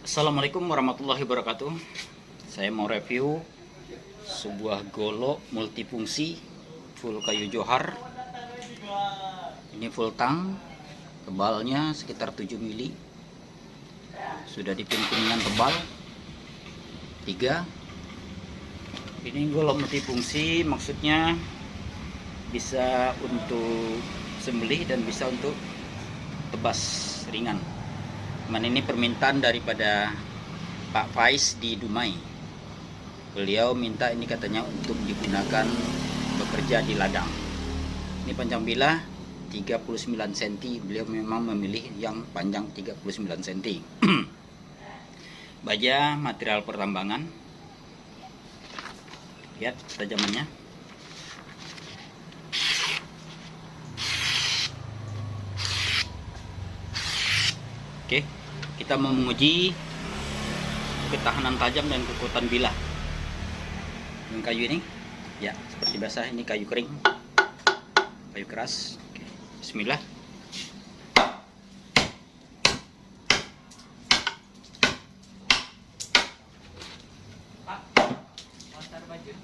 Assalamualaikum warahmatullahi wabarakatuh. Saya mau review sebuah golok multifungsi full kayu johar. Ini full tang, tebalnya sekitar 7 mili. Sudah dipin kuningan tebal 3. Ini golok multifungsi, maksudnya bisa untuk sembelih dan bisa untuk tebas ringan. Ini permintaan daripada Pak Faiz di Dumai. Beliau minta ini katanya untuk digunakan bekerja di ladang. Ini panjang bilah 39 cm. Beliau memang memilih yang panjang 39 cm. Baja material pertambangan. Lihat tajamannya. Oke, kita mau menguji ketahanan tajam dan kekuatan bilah dengan kayu ini. Ya, seperti biasa ini kayu kering, kayu keras. Oke, bismillah. Pak, antar baju.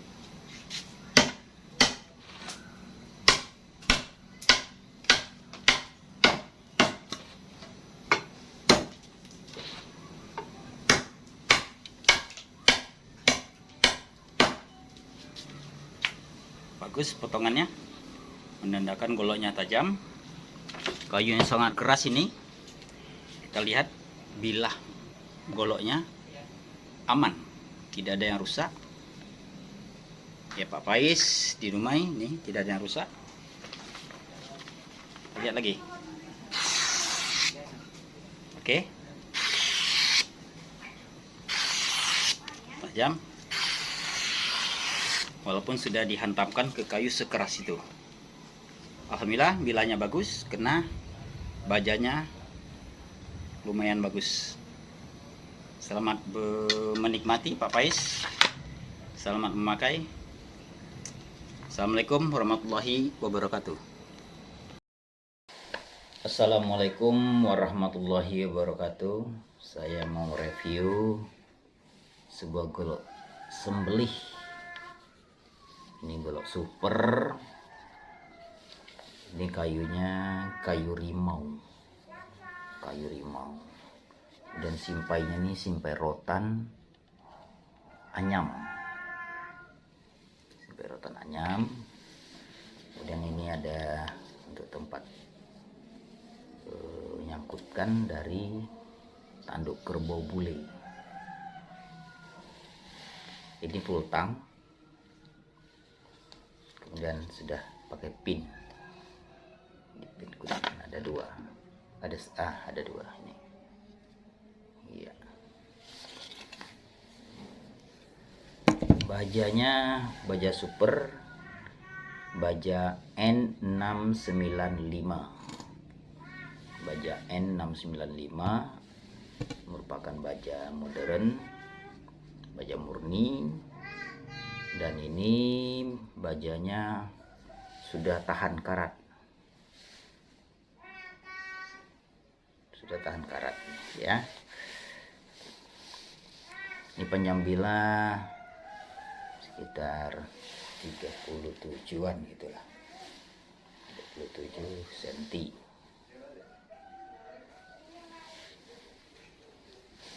Bagus potongannya, menandakan goloknya tajam. Kayu yang sangat keras ini. Kita lihat bilah goloknya aman, tidak ada yang rusak. Ya, Pak Faiz di rumah ini tidak ada yang rusak. Lihat lagi. Oke, tajam. Walaupun sudah dihantamkan ke kayu sekeras itu. Alhamdulillah bilahnya bagus, kena bajanya lumayan bagus. Selamat menikmati Pak Faiz. Selamat memakai. Assalamualaikum warahmatullahi wabarakatuh. Assalamualaikum warahmatullahi wabarakatuh. Saya mau review sebuah golok sembelih. Ini golok super. Ini kayunya kayu rimau. Kayu rimau. Dan simpainya ini simpai rotan anyam. Simpai rotan anyam. Kemudian ini ada untuk tempat menyangkutkan dari tanduk kerbau bule. Ini full tang. Kemudian sudah pakai pin. Di pin kuningan ada dua. Ada dua ini. Iya. Bajanya baja super. Baja N695. Baja N695 merupakan baja modern, baja murni. Dan ini bajanya sudah tahan karat. Sudah tahan karat ya. Ini panjang bilah sekitar 37-an gitulah. 37 cm.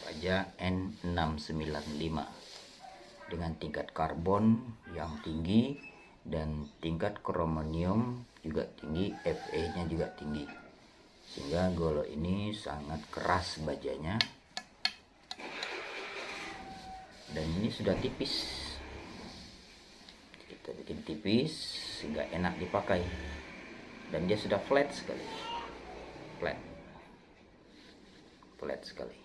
Baja N695 dengan tingkat karbon yang tinggi dan tingkat kromonium juga tinggi, Fe-nya juga tinggi, sehingga golok ini sangat keras bajanya. Dan ini sudah tipis, kita bikin tipis sehingga enak dipakai, dan dia sudah flat sekali, flat sekali,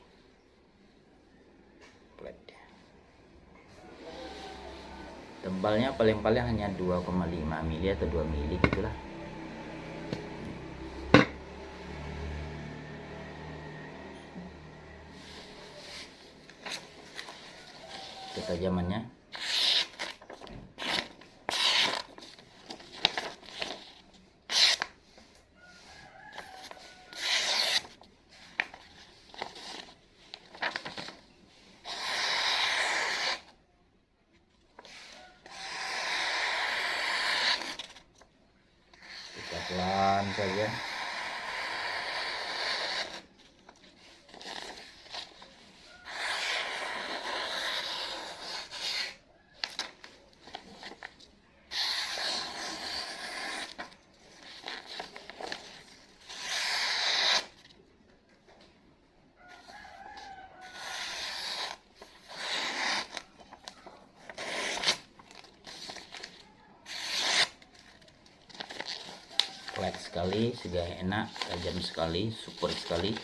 flat. Tebalnya paling-paling hanya 2,5 mili atau 2 mili gitulah. Ketajamannya. sekali, sudah enak, tajam sekali, super sekali.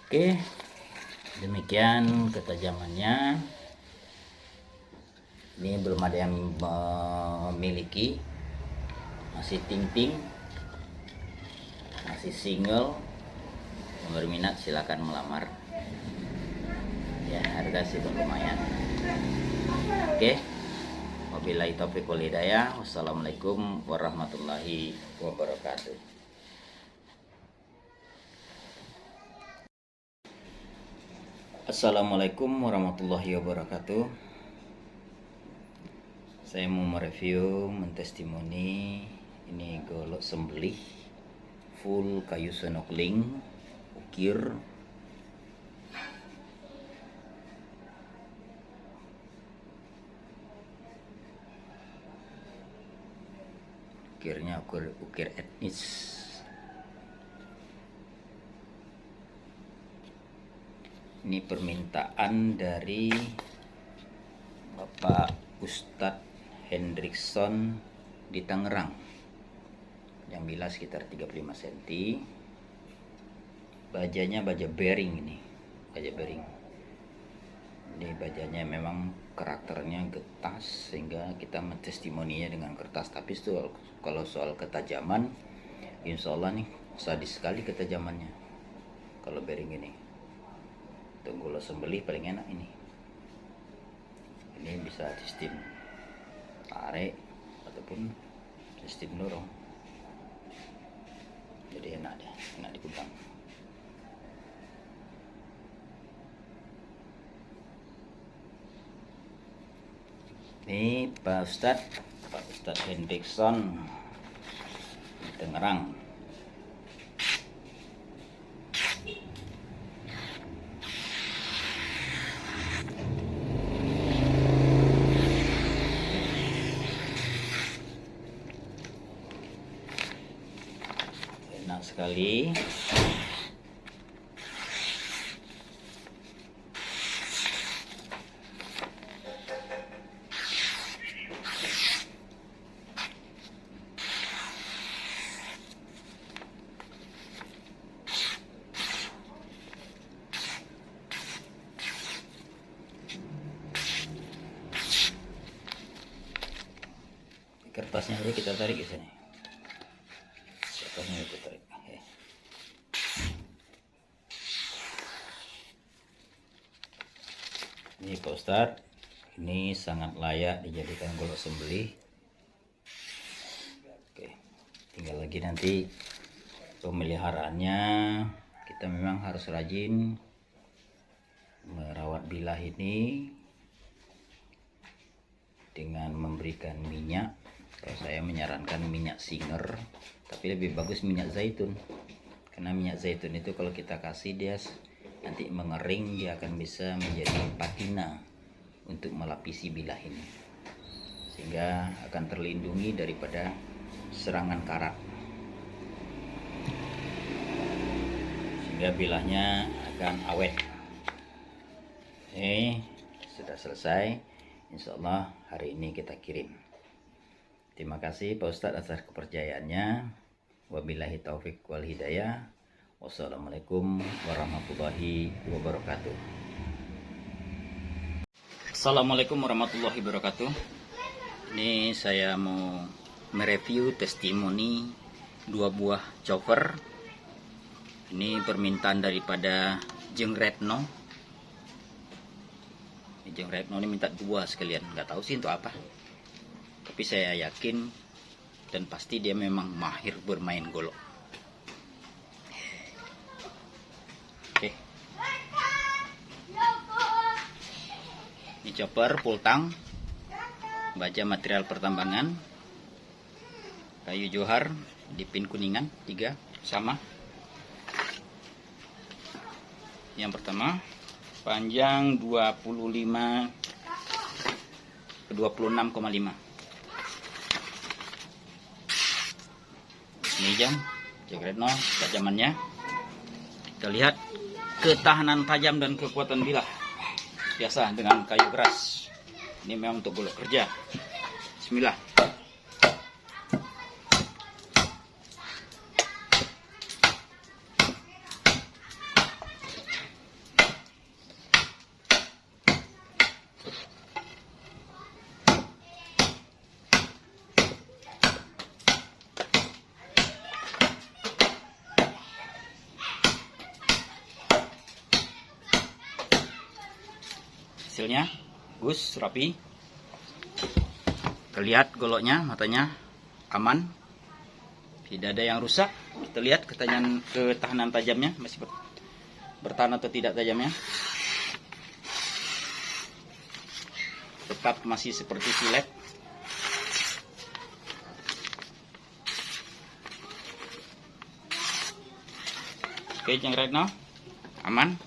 Oke, demikian ketajamannya. Ini belum ada yang memiliki, masih ting-ting, masih single. Yang berminat silakan melamar. Ya, harga sih lumayan. Oke, wabillahi taufiq wal hidayah. Wassalamualaikum warahmatullahi wabarakatuh. Assalamualaikum warahmatullahi wabarakatuh. Saya mau mereview, mentestimoni ini golok sembelih full kayu senokling ukir. Ukirnya ukir etnis. Ini permintaan dari Bapak Ustadz Hendrikson di Tangerang yang bilas sekitar 35 cm. Bajanya baja bearing, ini baja bearing. Ini bajanya memang karakternya getas sehingga kita mentestimoninya dengan kertas. Tapi kalau soal ketajaman, insya Allah nih sadis sekali ketajamannya kalau bearing ini. Golok sembelih paling enak ini bisa sistem tarik ataupun sistem dorong, jadi enak deh, enak dipegang. Ini Pak Ustadz Hendrikson di Tangerang. Enak sekali. Kertasnya dulu kita tarik ke sini. Kertasnya kita tarik. Oke. Ini Pak Ustadz, ini sangat layak dijadikan golok sembelih. Oke, tinggal lagi nanti pemeliharaannya. Kita memang harus rajin merawat bilah ini dengan memberikan minyak. Kalau saya menyarankan minyak singer, tapi lebih bagus minyak zaitun, karena minyak zaitun itu kalau kita kasih dia nanti mengering, dia akan bisa menjadi patina untuk melapisi bilah ini, sehingga akan terlindungi daripada serangan karat, sehingga bilahnya akan awet. Sudah selesai, insya Allah hari ini kita kirim. Terima kasih Pak Ustadz atas kepercayaannya. Wabillahi taufik wal hidayah. Wassalamualaikum warahmatullahi wabarakatuh. Assalamualaikum warahmatullahi wabarakatuh. Ini saya mau mereview testimoni 2 buah chopper. Ini permintaan daripada Jeng Retno. Jeng Retno ini minta 2 sekalian, nggak tahu sih untuk apa. Tapi saya yakin dan pasti dia memang mahir bermain golok. Oke. Ini chopper full tang, baja material pertambangan, kayu johar di pin kuningan 3 sama. Yang pertama panjang 25 ke 26,5. Ini jam Jagretno tajamannya. Kita lihat ketahanan tajam dan kekuatan bilah. Biasa dengan kayu keras. Ini memang untuk golok kerja. Bismillah. Hasilnya bagus, rapi. Kita lihat goloknya, matanya aman, tidak ada yang rusak. Kita lihat ketahanan tajamnya, masih bertahan atau tidak tajamnya. Tetap masih seperti silet. Oke, Jagretno aman.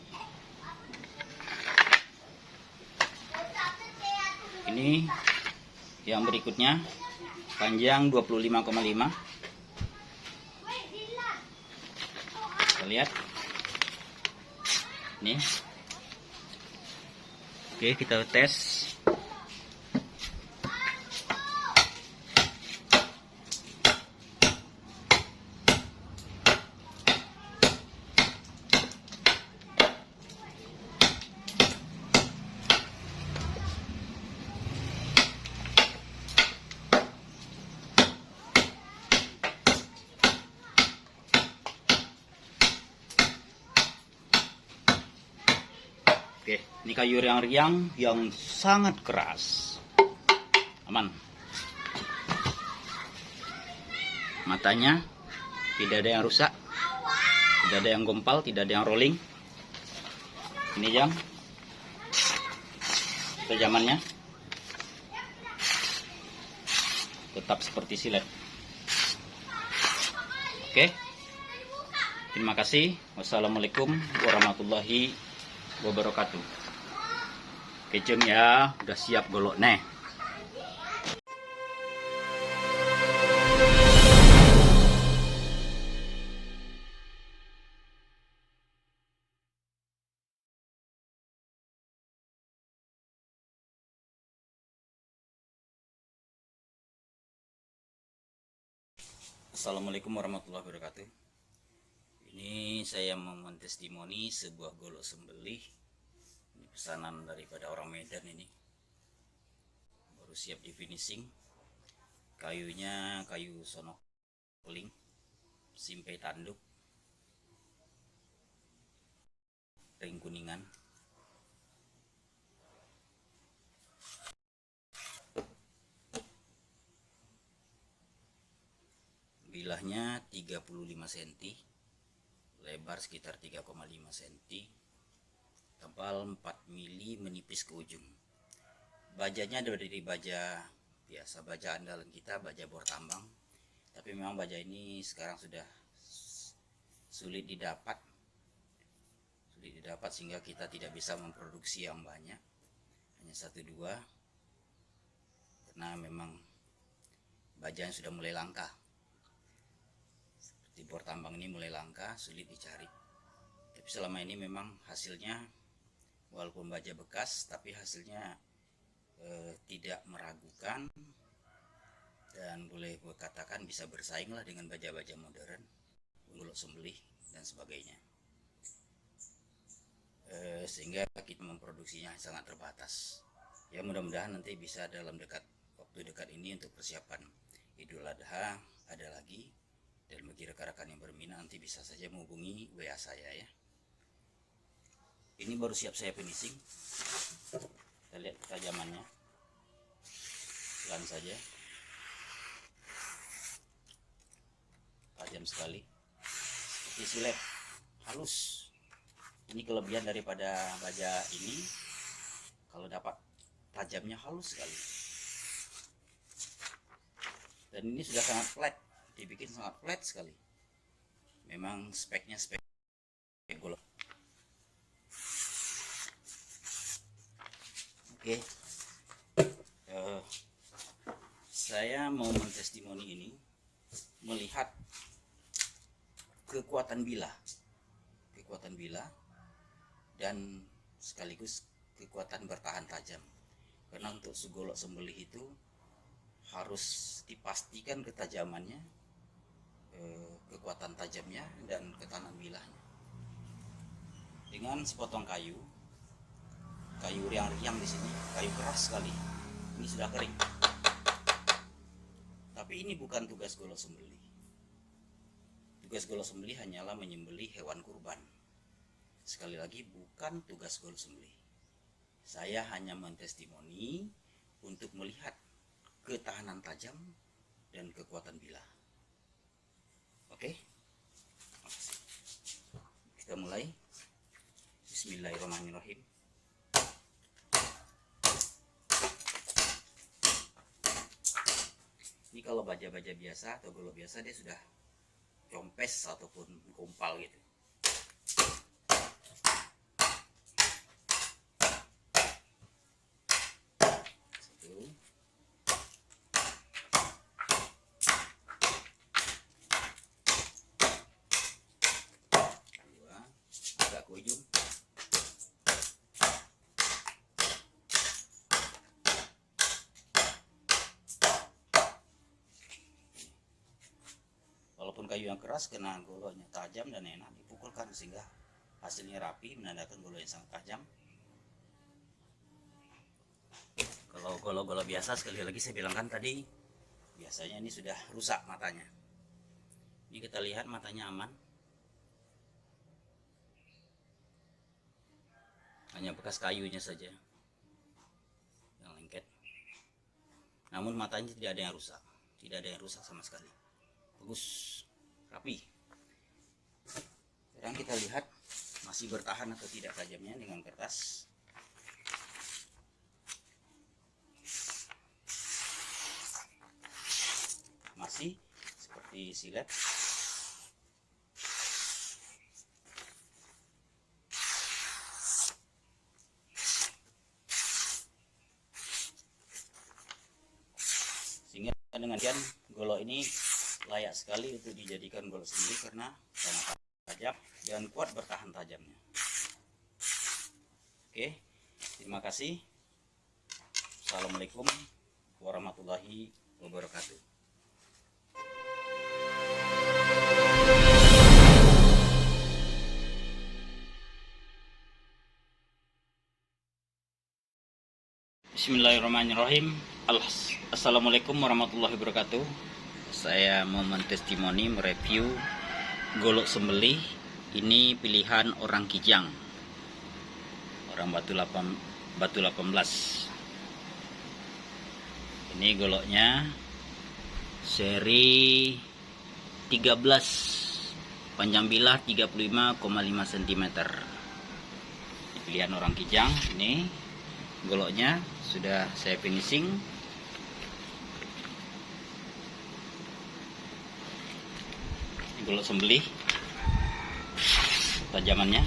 Ini yang berikutnya panjang 25,5. Kita lihat ini. Oke, kita tes. Oke, ini kayu riang-riang yang sangat keras. Aman. Matanya tidak ada yang rusak, tidak ada yang gompal, tidak ada yang rolling. Ini jam tajamannya tetap seperti silet. Oke, terima kasih. Wassalamualaikum warahmatullahi wabarakatuh. Kecem ya, udah siap golok nih. Assalamualaikum warahmatullahi wabarakatuh. Ini saya mau mentestimoni sebuah golok sembelih. Ini pesanan daripada orang Medan ini. Baru siap di finishing. Kayunya kayu sonok peling, simpai tanduk, ring kuningan. Bilahnya 35 cm, lebar sekitar 3,5 cm, tebal 4 mili, menipis ke ujung. Bajanya dari baja biasa, baja andalan kita, baja bor tambang. Tapi memang baja ini sekarang sudah sulit didapat sehingga kita tidak bisa memproduksi yang banyak, hanya 1-2, karena memang bajanya sudah mulai langka. Seperti bor tambang ini mulai langka, sulit dicari. Tapi selama ini memang hasilnya, walaupun baja bekas, tapi hasilnya tidak meragukan, dan boleh katakan bisa bersaing lah dengan baja-baja modern, golok sembelih dan sebagainya. Sehingga kita memproduksinya sangat terbatas. Ya, mudah-mudahan nanti bisa dalam waktu dekat ini untuk persiapan Idul Adha ada lagi. Dan bagi rekan-rekan yang berminat nanti bisa saja menghubungi WA saya ya. Ini baru siap saya finishing. Kita lihat ketajamannya. Pelan saja. Tajam sekali. Seperti silet, halus. Ini kelebihan daripada baja ini. Kalau dapat tajamnya halus sekali. Dan ini sudah sangat flat, dibikin sangat flat sekali. Memang speknya spek golok. Oke, saya mau mentestimoni ini, melihat kekuatan bilah dan sekaligus kekuatan bertahan tajam. Karena untuk segolok sembelih itu harus dipastikan ketajamannya, kekuatan tajamnya, dan ketahanan bilahnya. Dengan sepotong kayu riang-riang di sini, kayu keras sekali. Ini sudah kering. Tapi ini bukan tugas golok sembelih. Tugas golok sembelih hanyalah menyembelih hewan kurban. Sekali lagi, bukan tugas golok sembelih. Saya hanya mentestimoni untuk melihat ketahanan tajam dan kekuatan bilah. Oke, makasih. Kita mulai. Bismillahirrahmanirrahim. Ini kalau baja-baja biasa atau golok biasa, dia sudah compes ataupun gumpal gitu. Ujung. Walaupun kayu yang keras, kena goloknya tajam dan enak dipukulkan sehingga hasilnya rapi, menandakan golok yang sangat tajam. Kalau golok-golok biasa, sekali lagi saya bilangkan tadi, biasanya ini sudah rusak matanya. Ini kita lihat matanya aman. Hanya bekas kayunya saja yang lengket. Namun matanya tidak ada yang rusak. Tidak ada yang rusak sama sekali. Bagus, rapi. Sekarang kita lihat masih bertahan atau tidak tajamnya dengan kertas. Masih seperti silet. Sehingga dengan demikian golok ini layak sekali untuk dijadikan golok sembelih karena sangat tajam dan kuat bertahan tajamnya. Oke, terima kasih. Assalamualaikum warahmatullahi wabarakatuh. Bismillahirrahmanirrahim. Assalamualaikum warahmatullahi wabarakatuh. Saya mau mentestimoni, mereview golok sembelih. Ini pilihan orang Kijang, orang Batu 18. Ini goloknya seri 13, panjang bilah 35,5 cm. Pilihan orang Kijang. Ini goloknya sudah saya finishing. Ini golok sembelih tajamannya.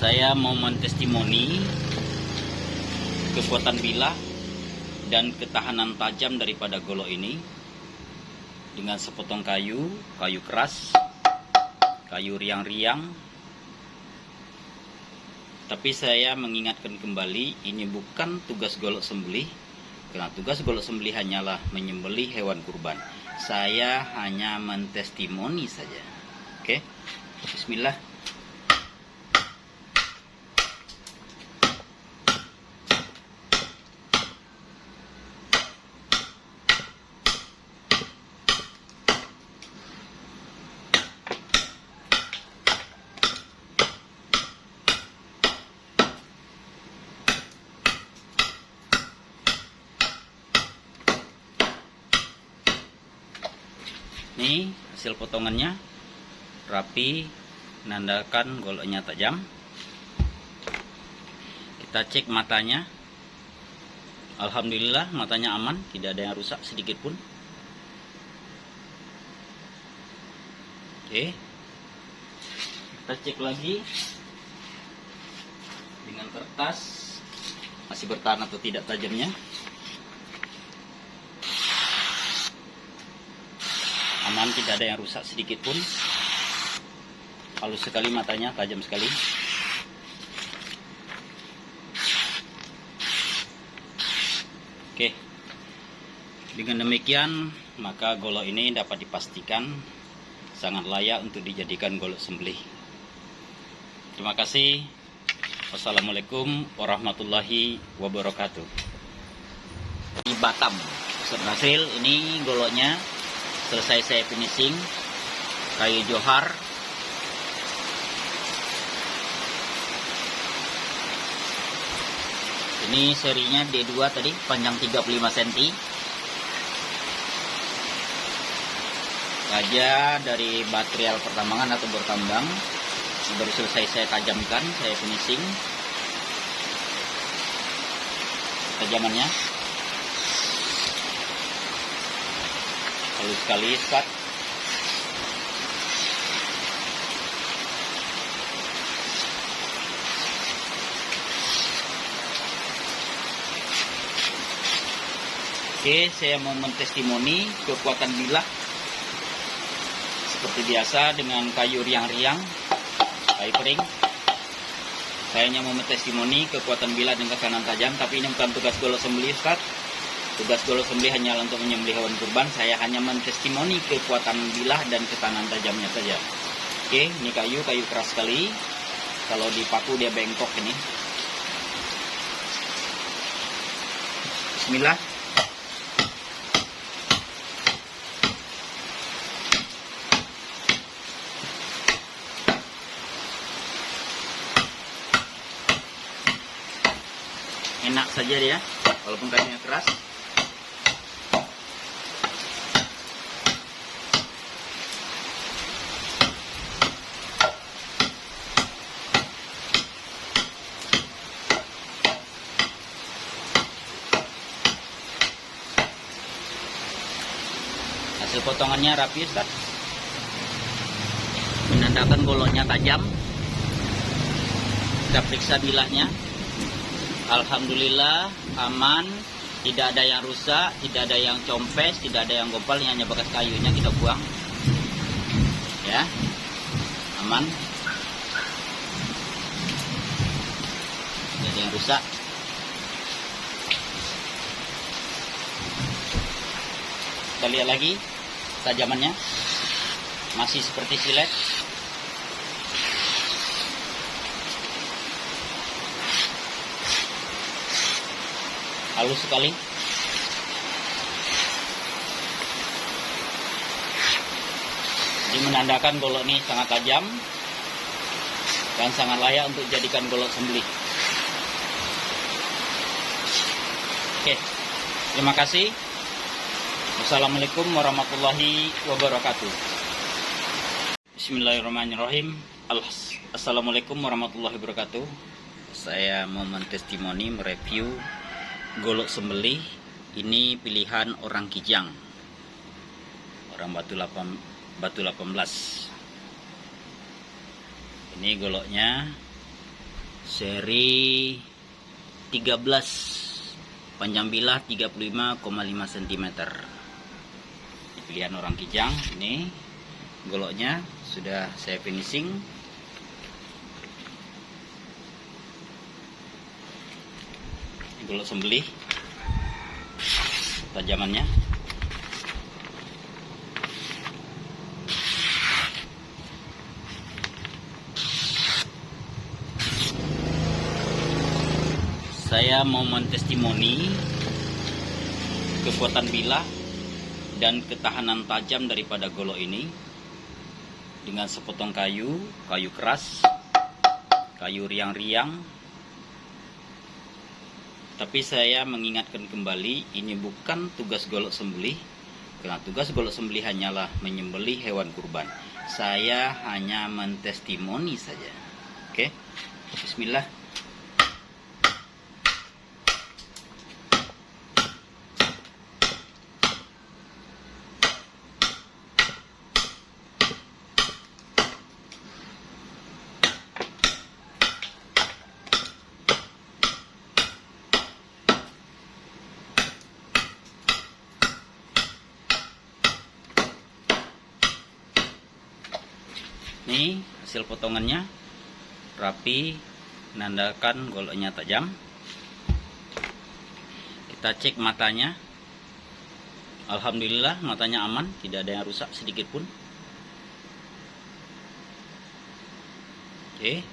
Saya mau mentestimoni kekuatan bilah dan ketahanan tajam daripada golok ini dengan sepotong kayu keras, kayu riang-riang. Tapi saya mengingatkan kembali, ini bukan tugas golok sembelih, karena tugas golok sembelih hanyalah menyembelih hewan kurban. Saya hanya mentestimoni saja. Oke, bismillah. Nih hasil potongannya rapi, menandakan goloknya tajam. Kita cek matanya. Alhamdulillah matanya aman, tidak ada yang rusak sedikit pun. Oke, kita cek lagi dengan kertas, masih bertahan atau tidak tajamnya. Aman, tidak ada yang rusak sedikit pun. Halus sekali matanya, tajam sekali. Oke, dengan demikian maka golok ini dapat dipastikan sangat layak untuk dijadikan golok sembelih. Terima kasih. Wassalamualaikum warahmatullahi wabarakatuh. Di Batam, berhasil. Ini goloknya selesai saya finishing, kayu johar. Ini serinya D2 tadi, panjang 35 cm. Baja dari material pertambangan atau bertambang. Baru selesai saya tajamkan, saya finishing. Tajamannya halus sekali, skat. Oke, saya mau mentestimoni kekuatan bilah seperti biasa dengan kayu riang-riang, kayu kering. Saya hanya mau mentestimoni kekuatan bilah dan kekanan tajam, tapi ini bukan tugas golok sembelih, Ustaz. Tugas golok sembelih hanya untuk menyembelih hewan kurban. Saya hanya mentestimoni kekuatan bilah dan kekanan tajamnya saja. Oke, ini kayu keras sekali. Kalau dipaku dia bengkok ini. Bismillah. Enak saja dia, walaupun kayunya keras. Hasil potongannya rapi, Ustaz. Menandakan goloknya tajam. Kita periksa bilahnya. Alhamdulillah aman, tidak ada yang rusak, tidak ada yang compes, tidak ada yang gopal, hanya bekas kayunya kita buang. Ya, aman. Tidak ada yang rusak. Kita lihat lagi tajamannya, masih seperti silet. Halus sekali. Ini menandakan golok ini sangat tajam dan sangat layak untuk dijadikan golok sembelih. Oke, terima kasih. Wassalamualaikum warahmatullahi wabarakatuh. Bismillahirrahmanirrahim. Assalamualaikum warahmatullahi wabarakatuh. Saya mau mentestimoni, mereview golok sembelih. Ini pilihan orang Kijang, orang Batu 18. Ini goloknya seri 13, panjang bilah 35,5 cm. Ini pilihan orang Kijang. Ini goloknya sudah saya finishing. Golok sembelih tajamannya. Saya mau mentestimoni kekuatan bilah dan ketahanan tajam daripada golok ini dengan sepotong kayu keras, kayu riang-riang. Tapi saya mengingatkan kembali, ini bukan tugas golok sembelih, Karena tugas golok sembelih hanyalah menyembelih hewan kurban. Saya hanya mentestimoni saja. Oke, bismillah. Nih hasil potongannya rapi, menandakan goloknya tajam. Kita cek matanya. Alhamdulillah matanya aman, tidak ada yang rusak sedikit pun. Oke,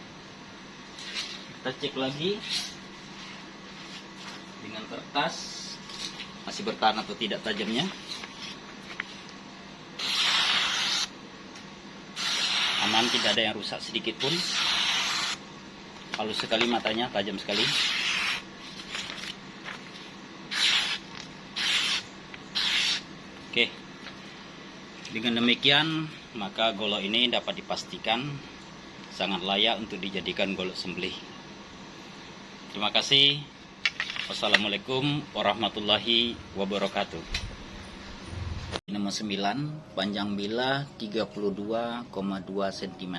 kita cek lagi dengan kertas, masih bertahan atau tidak tajamnya. Aman, tidak ada yang rusak sedikit pun. Halus sekali matanya, tajam sekali. Oke, dengan demikian maka golok ini dapat dipastikan sangat layak untuk dijadikan golok sembelih. Terima kasih. Wassalamualaikum warahmatullahi wabarakatuh. Nomor 9, panjang bila 32,2 cm.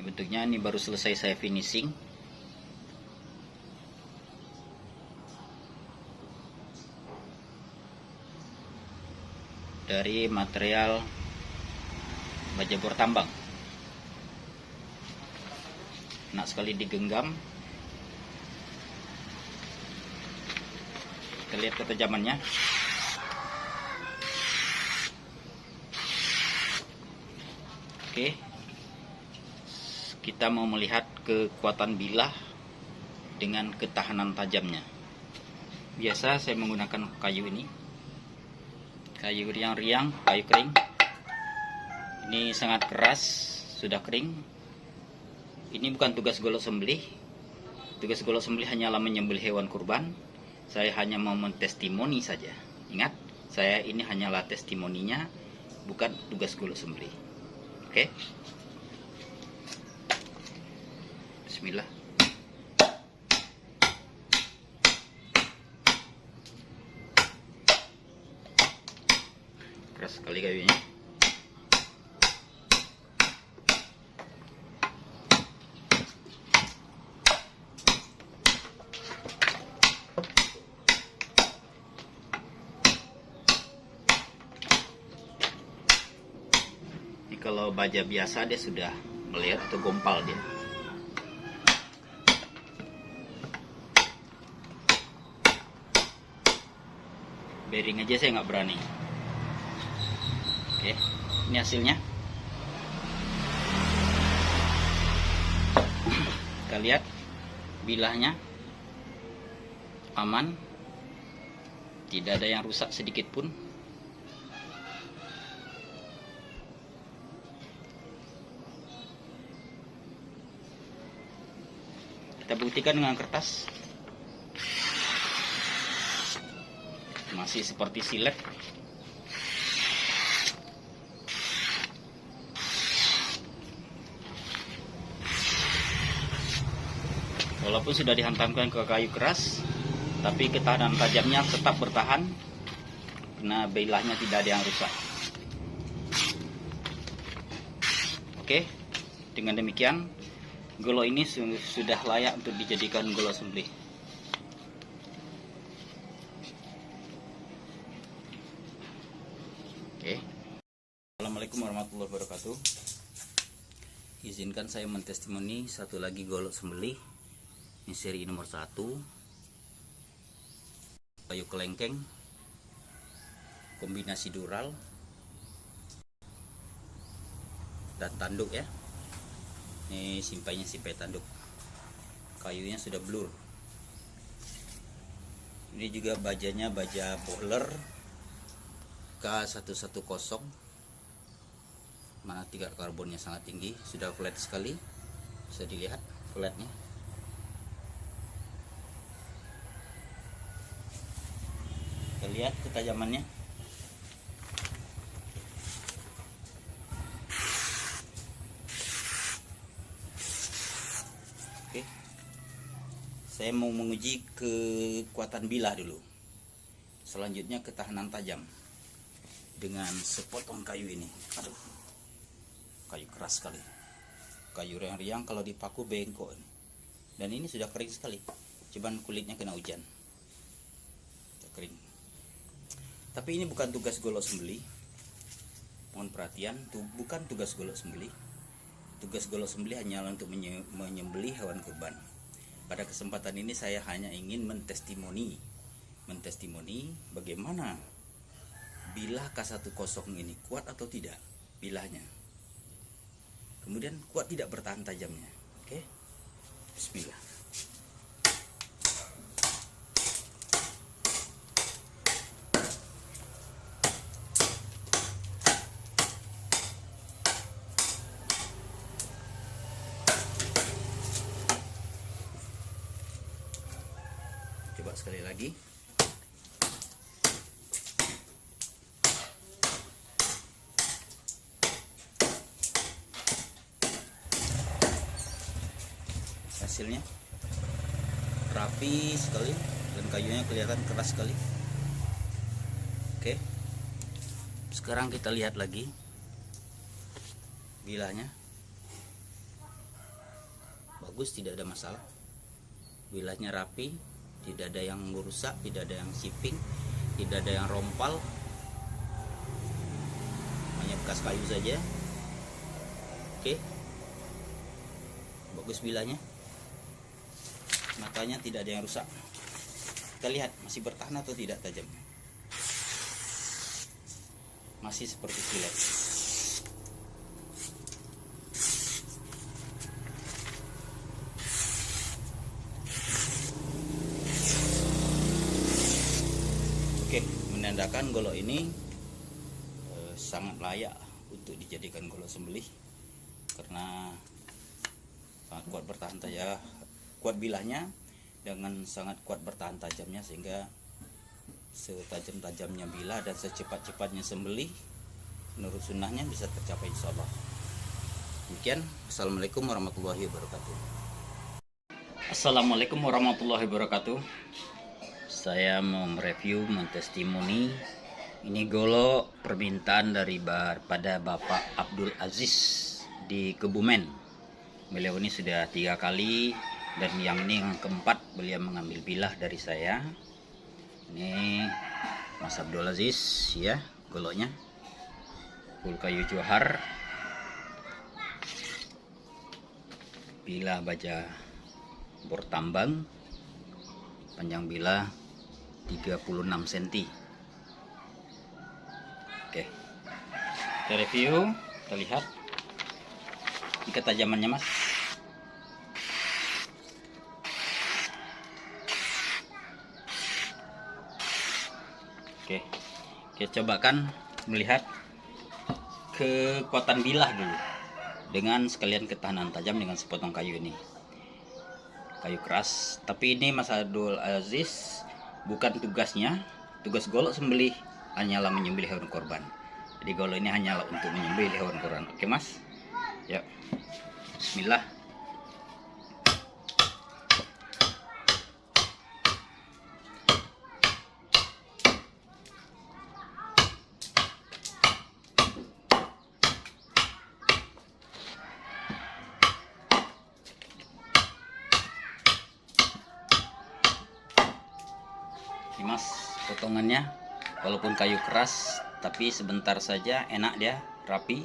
Bentuknya ini baru selesai saya finishing. Dari material baja bor tambang. Enak sekali digenggam. Kita lihat ketajamannya. Oke, kita mau melihat kekuatan bilah dengan ketahanan tajamnya. Biasa saya menggunakan kayu ini, kayu riang-riang, kayu kering. Ini sangat keras, sudah kering. Ini bukan tugas golok sembelih. Tugas golok sembelih hanyalah menyembelih hewan kurban. Saya hanya mau mentestimoni saja. Ingat, saya ini hanyalah testimoninya, bukan tugas golok sembelih. Oke? Bismillah. Keras sekali kayunya. Kalau baja biasa dia sudah melihat atau gompal dia. Bearing aja saya nggak berani. Oke, ini hasilnya. Kita lihat bilahnya aman, tidak ada yang rusak sedikit pun. Kita buktikan dengan kertas. Masih seperti silet. Walaupun sudah dihantamkan ke kayu keras, tapi ketahanan tajamnya tetap bertahan karena bilahnya tidak ada yang rusak. Oke, dengan demikian golok ini sudah layak untuk dijadikan golok sembelih. Oke. Assalamualaikum warahmatullahi wabarakatuh. Izinkan saya mentestimoni satu lagi golok sembelih. Ini seri nomor 1. Kayu kelengkeng, kombinasi dural dan tanduk ya. Ini simpainya simpai tanduk. Kayunya sudah blur. Ini juga bajanya baja boiler K110. Mana tingkat karbonnya sangat tinggi, sudah flat sekali. Bisa dilihat flatnya. Kita lihat ketajamannya. Oke. Saya mau menguji kekuatan bilah dulu. Selanjutnya ketahanan tajam dengan sepotong kayu ini. Aduh, kayu keras sekali, kayu riang-riang, kalau dipaku bengkok ini. Dan ini sudah kering sekali, cuman kulitnya kena hujan, sudah kering. Tapi ini bukan tugas golok sembelih, mohon perhatian, bukan tugas golok sembelih. Tugas golok sembelih hanyalah untuk menyembelih hewan kurban. Pada kesempatan ini saya hanya ingin mentestimoni bagaimana bilah K10 ini kuat atau tidak bilahnya. Kemudian kuat tidak bertahan tajamnya. Oke. Bismillah. Coba sekali lagi. Hasilnya rapi sekali dan kayunya kelihatan keras sekali. Oke, sekarang kita lihat lagi bilahnya. Bagus, tidak ada masalah. Bilahnya rapi, tidak ada yang merusak, tidak ada yang siping, tidak ada yang rompal, hanya bekas kayu saja. Oke, bagus bilahnya. Matanya tidak ada yang rusak. Kita lihat masih bertahan atau tidak tajamnya. Masih seperti silet. Oke, menandakan golok ini sangat layak untuk dijadikan golok sembelih karena sangat kuat bertahan tajam. Kuat bilahnya dengan sangat kuat bertahan tajamnya, sehingga setajam-tajamnya bilah dan secepat-cepatnya sembelih menurut sunnahnya bisa tercapai insyaallah. Demikian, assalamualaikum warahmatullahi wabarakatuh. Assalamualaikum warahmatullahi wabarakatuh. Saya mau mereview, mentestimoni ini golok permintaan pada Bapak Abdul Aziz di Kebumen. Beliau ini sudah 3 kali, dan yang ini yang keempat beliau mengambil bilah dari saya. Ini Mas Abdul Aziz ya, goloknya full kayu johar, bilah baja bor tambang, panjang bilah 36 cm. Oke, kita review, kita lihat ini ketajamannya Mas. Oke, kita cobakan melihat kekuatan bilah dulu dengan sekalian ketahanan tajam dengan sepotong kayu ini. Kayu keras, tapi ini Mas Abdul Aziz bukan tugasnya, tugas golok sembelih hanyalah menyembelih hewan korban. Jadi golok ini hanyalah untuk menyembelih hewan korban. Oke Mas, ya, Bismillah. Ini Mas, potongannya walaupun kayu keras tapi sebentar saja enak, dia rapi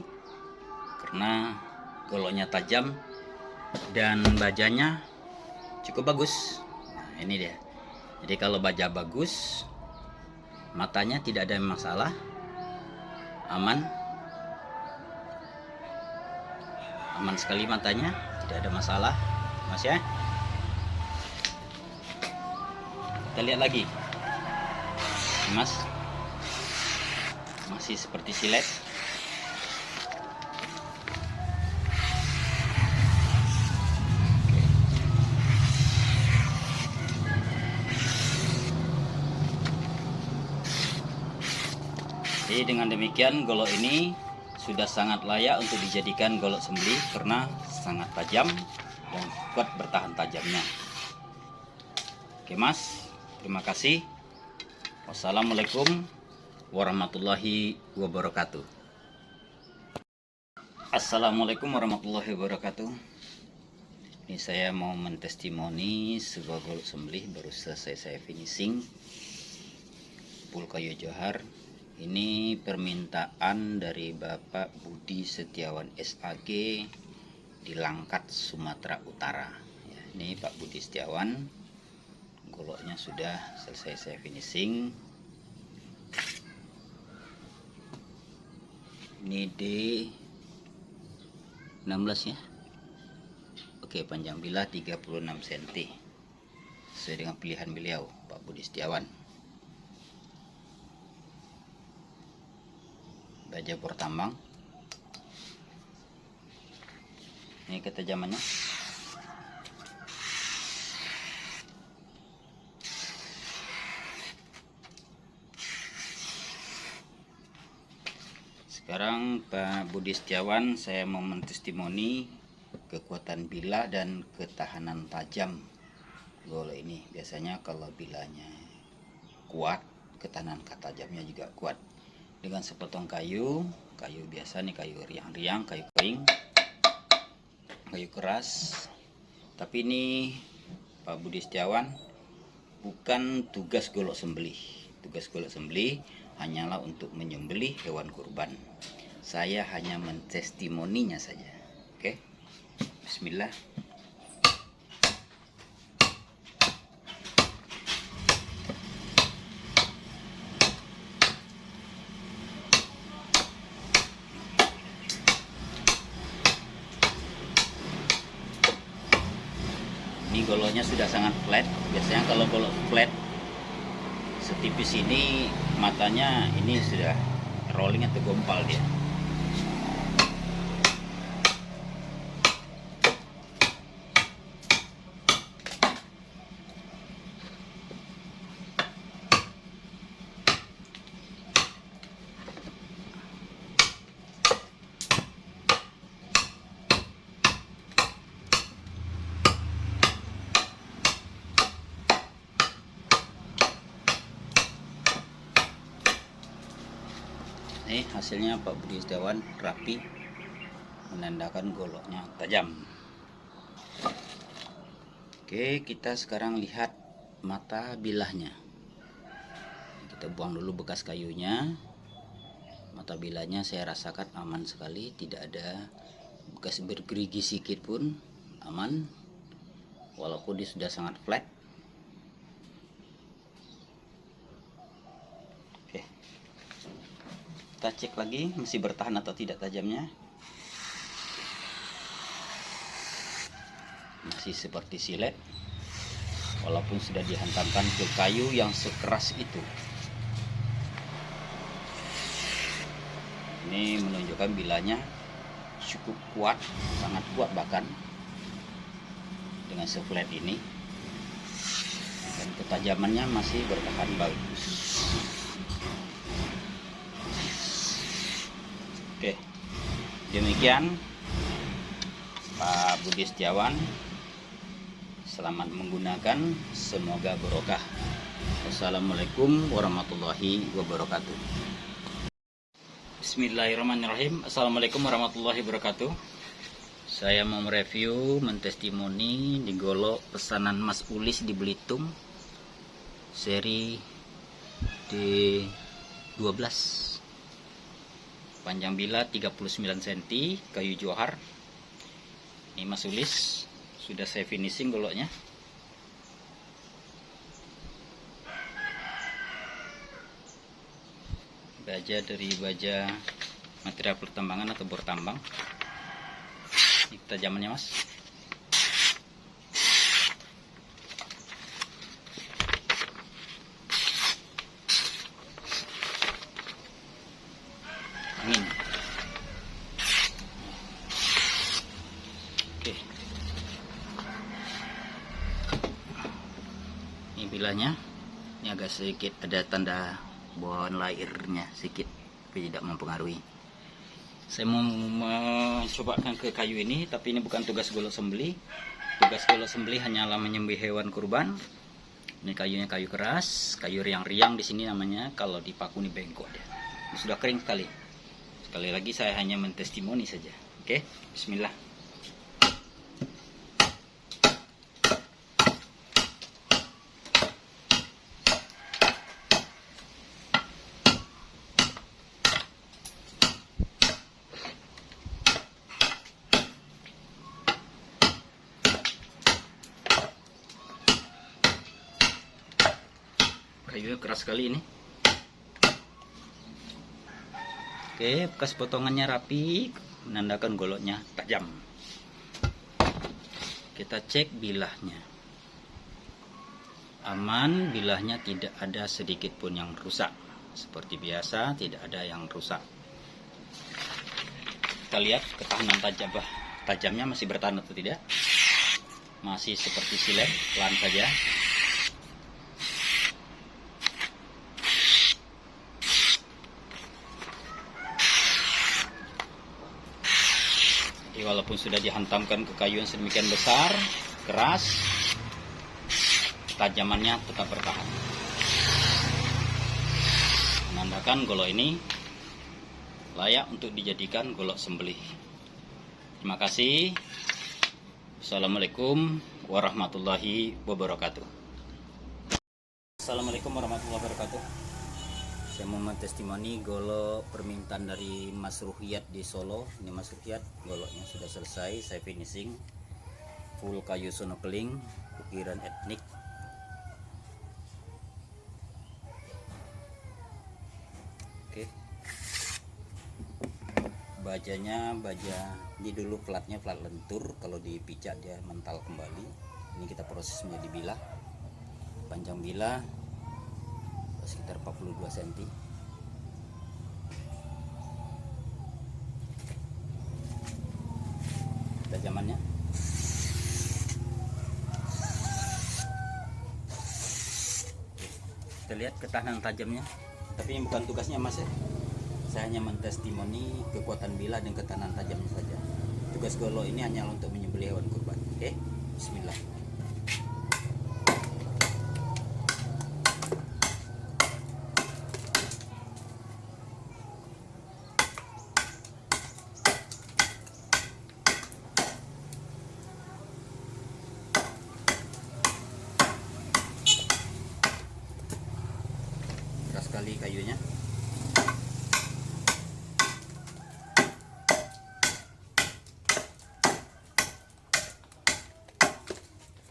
karena goloknya tajam dan bajanya cukup bagus. Nah, ini dia. Jadi kalau baja bagus, matanya tidak ada masalah, aman sekali matanya, tidak ada masalah Mas ya. Kita lihat lagi Mas, masih seperti silet. Jadi dengan demikian golok ini sudah sangat layak untuk dijadikan golok sembelih karena sangat tajam dan kuat bertahan tajamnya. Oke Mas, terima kasih. Wassalamualaikum warahmatullahi wabarakatuh. Assalamualaikum warahmatullahi wabarakatuh. Ini saya mau mentestimoni sebuah golok sembelih baru selesai saya finishing, full kayu johar. Ini permintaan dari Bapak Budi Setiawan SAG di Langkat, Sumatera Utara. Ya, ini Pak Budi Setiawan, goloknya sudah selesai saya finishing. Ini D16 ya. Oke, panjang bilah 36 cm sesuai dengan pilihan beliau Pak Budi Setiawan. Baja bor tambang. Ini ketajamannya. Sekarang Pak Budi Setiawan saya mau mentestimoni kekuatan bilah dan ketahanan tajam golok ini. Biasanya kalau bilahnya kuat, ketahanan tajamnya juga kuat. Dengan sepotong kayu biasa nih, kayu riang-riang, kayu kering, kayu keras. Tapi ini Pak Budi Setiawan bukan tugas golok sembelih. Tugas golok sembelih hanyalah untuk menyembelih hewan kurban. Saya hanya mentestimoninya saja. Oke. Bismillah. Ini goloknya sudah sangat flat. Biasanya kalau golok flat setipis ini, matanya ini sudah rolling atau gompal dia. Ini hasilnya Pak Budi Setiawan rapi, menandakan goloknya tajam. Oke, kita sekarang lihat mata bilahnya. Kita buang dulu bekas kayunya. Mata bilahnya saya rasakan aman sekali, tidak ada bekas bergerigi sedikit pun, aman. Walaupun dia sudah sangat flat. Kita cek lagi masih bertahan atau tidak tajamnya. Masih seperti silet, walaupun sudah dihantamkan ke kayu yang sekeras itu. Ini menunjukkan bilahnya cukup kuat, sangat kuat bahkan dengan seflat ini, dan ketajamannya masih bertahan bagus. Oke, demikian Pak Budi Setiawan. Selamat menggunakan, semoga barokah. Wassalamualaikum warahmatullahi wabarakatuh. Bismillahirrahmanirrahim. Assalamualaikum warahmatullahi wabarakatuh. Saya mau mereview, mentestimoni di golok pesanan Mas Ulis di Belitung, seri D12. Panjang bilah 39 cm, kayu johar. Ini Mas Ulis, sudah saya finishing goloknya. Baja dari baja material pertambangan atau bor tambang. Ini ketajamannya Mas. Angin. Oke. Ini bilahnya. Ini agak sedikit ada tanda bawaan lahirnya sedikit. tapi tidak mempengaruhi. Saya mau mencobakan ke kayu ini, tapi ini bukan tugas golok sembelih. Tugas golok sembelih hanyalah menyembelih hewan kurban. Ini kayunya kayu keras, kayu riang-riang di sini namanya. Kalau dipaku ini bengkok dia. Ini sudah kering sekali. Sekali lagi saya hanya mentestimoni saja. Oke, bismillah. Kayunya keras sekali ini. Oke, bekas potongannya rapi, menandakan goloknya tajam. Kita cek bilahnya. Aman, bilahnya tidak ada sedikit pun yang rusak. Seperti biasa, tidak ada yang rusak. Kita lihat ketahanan tajamnya masih bertahan atau tidak. Masih seperti silet, pelan saja. Jadi walaupun sudah dihantamkan ke kayu yang sedemikian besar, keras, ketajamannya tetap bertahan. Menandakan golok ini layak untuk dijadikan golok sembelih. Terima kasih. Assalamualaikum warahmatullahi wabarakatuh. Assalamualaikum warahmatullahi wabarakatuh. Saya mau mentestimoni golok permintaan dari Mas Ruhyat di Solo. Ini Mas Ruhyat, goloknya sudah selesai, saya finishing. Full kayu sonokeling, ukiran etnik. Oke. Bajanya baja ini dulu platnya plat lentur, kalau dipijak dia mental kembali. Ini kita proses menjadi bilah. Panjang bilah sekitar 42 cm. Tajamannya kita lihat ketahanan tajamnya, tapi ini bukan tugasnya Mas ya. Saya hanya mentestimoni kekuatan bilah dan ketahanan tajamnya saja. Tugas golok ini hanya untuk menyembelih hewan kurban. Oke, bismillah. Keras sekali kayunya.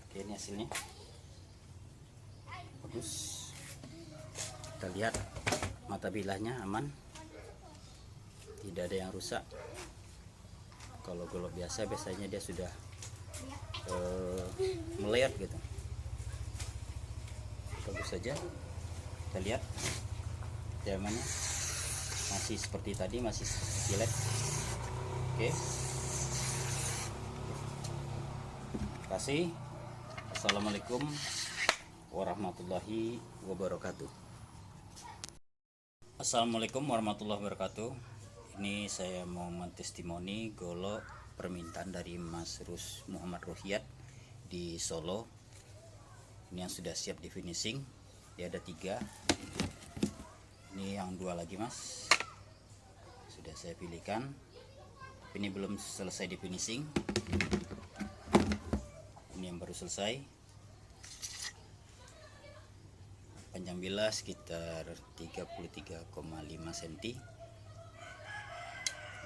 Oke, ini hasilnya bagus. Kita lihat mata bilahnya aman, tidak ada yang rusak. Kalau golok biasanya dia sudah meleot gitu. Bagus saja. Kita lihat jamannya masih seperti tadi, masih silet. Oke. Terima kasih. Assalamualaikum warahmatullahi wabarakatuh. Assalamualaikum warahmatullahi wabarakatuh. Ini saya mau mentestimoni golok permintaan dari Mas Muhammad Ruhyat di Solo. Ini yang sudah siap di finishing. Dia ada 3. Ini yang 2 lagi Mas, sudah saya pilihkan. Ini belum selesai di finishing. Ini yang baru selesai. Panjang bilah sekitar 33,5 cm.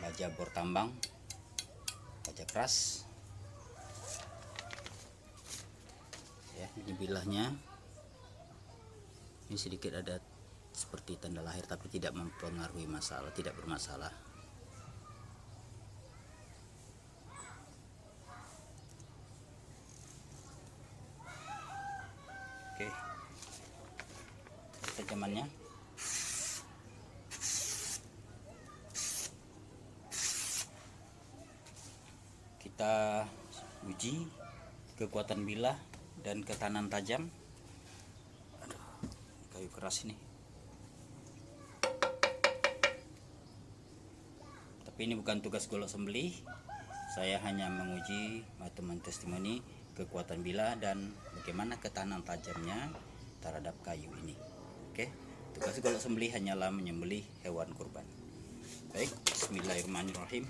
Baja bor tambang, baja keras. Ya, ini bilahnya. Ini sedikit ada seperti tanda lahir, tapi tidak mempengaruhi masalah, tidak bermasalah. Oke, tajamannya kita uji kekuatan bilah dan ketahanan tajam. Aduh, kayu keras ini. Tapi ini bukan tugas golok sembelih. Saya hanya menguji atau mentestimoni kekuatan bilah dan bagaimana ketahanan tajamnya terhadap kayu ini. Oke, tugas golok sembelih hanyalah menyembelih hewan kurban. Baik, bismillahirrahmanirrahim.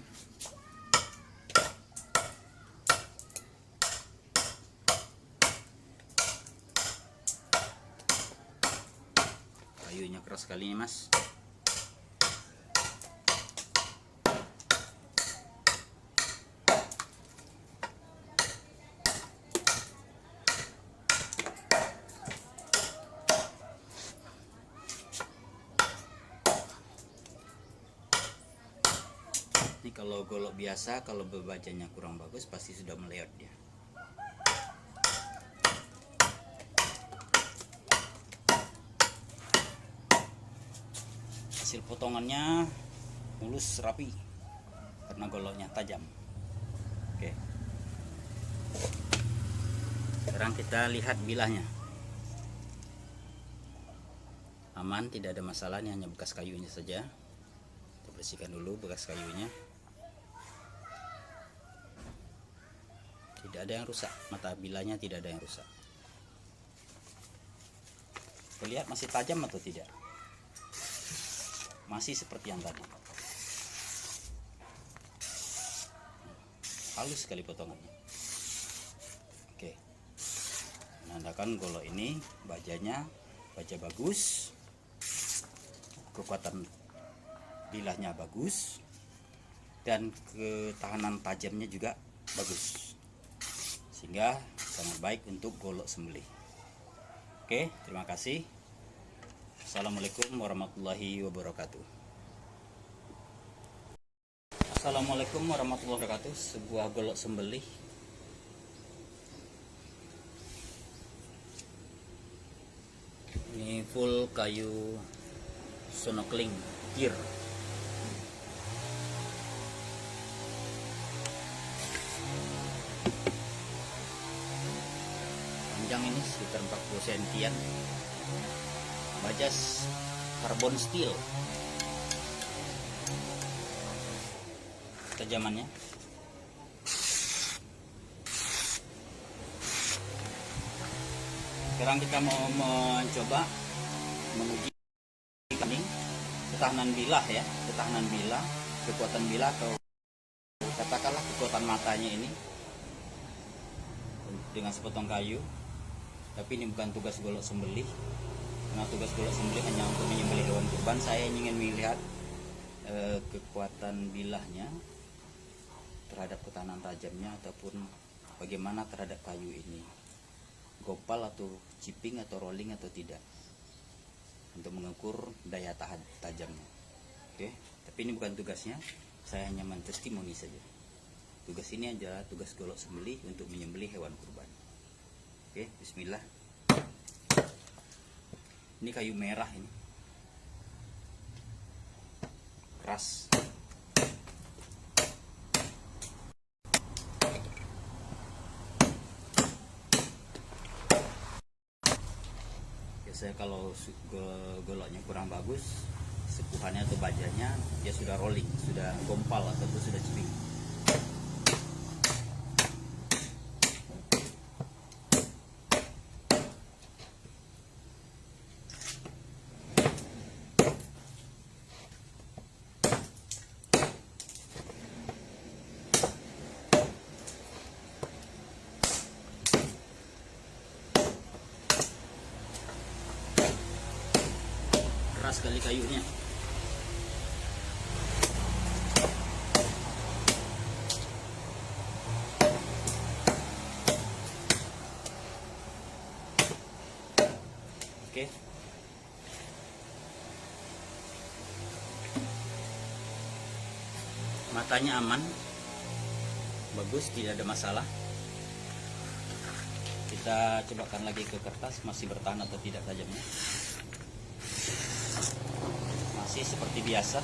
Kayunya keras sekali nih, Mas. Ini kalau golok biasa, kalau bebajanya kurang bagus pasti sudah meleot dia. Hasil potongannya mulus rapi karena goloknya tajam. Oke. Sekarang kita lihat bilahnya. Aman, tidak ada masalah, ini hanya bekas kayunya saja. Kita bersihkan dulu bekas kayunya. Tidak ada yang rusak, mata bilahnya tidak ada yang rusak. Kita lihat masih tajam atau tidak. Masih seperti yang tadi. Halus sekali potongannya. Oke. Menandakan golok ini bajanya baja bagus. Kekuatan bilahnya bagus. Dan ketahanan tajamnya juga bagus. Sehingga sangat baik untuk golok sembelih. Oke, terima kasih. Assalamualaikum warahmatullahi wabarakatuh. Assalamualaikum warahmatullahi wabarakatuh. Sebuah golok sembelih ini full kayu sonokling gear. Panjang ini sekitar 40 sentian. Bajas karbon steel. Ketajamannya. Sekarang kita mau mencoba menguji ketahanan bilah ya, ketahanan bilah, kekuatan bilah atau katakanlah kekuatan matanya ini dengan sepotong kayu. Tapi ini bukan tugas golok sembelih. Karena tugas golok sembelih hanya untuk menyembelih hewan kurban. Saya ingin melihat kekuatan bilahnya terhadap ketahanan tajamnya ataupun bagaimana terhadap kayu ini, gopal atau chipping atau rolling atau tidak, untuk mengukur daya tahan tajamnya. Oke, tapi ini bukan tugasnya. Saya hanya mentestimoni saja. Tugas ini adalah tugas golok sembelih untuk menyembelih hewan kurban. Oke, bismillah. Ini kayu merah ini. Keras. Biasanya kalau goloknya kurang bagus, sepuhannya atau bajanya dia sudah rolling, sudah gompal ataupun sudah ciping. Keras sekali kayunya. Oke. Matanya aman, bagus, tidak ada masalah. Kita cobakan lagi ke kertas, masih bertahan atau tidak tajamnya. Masih seperti biasa.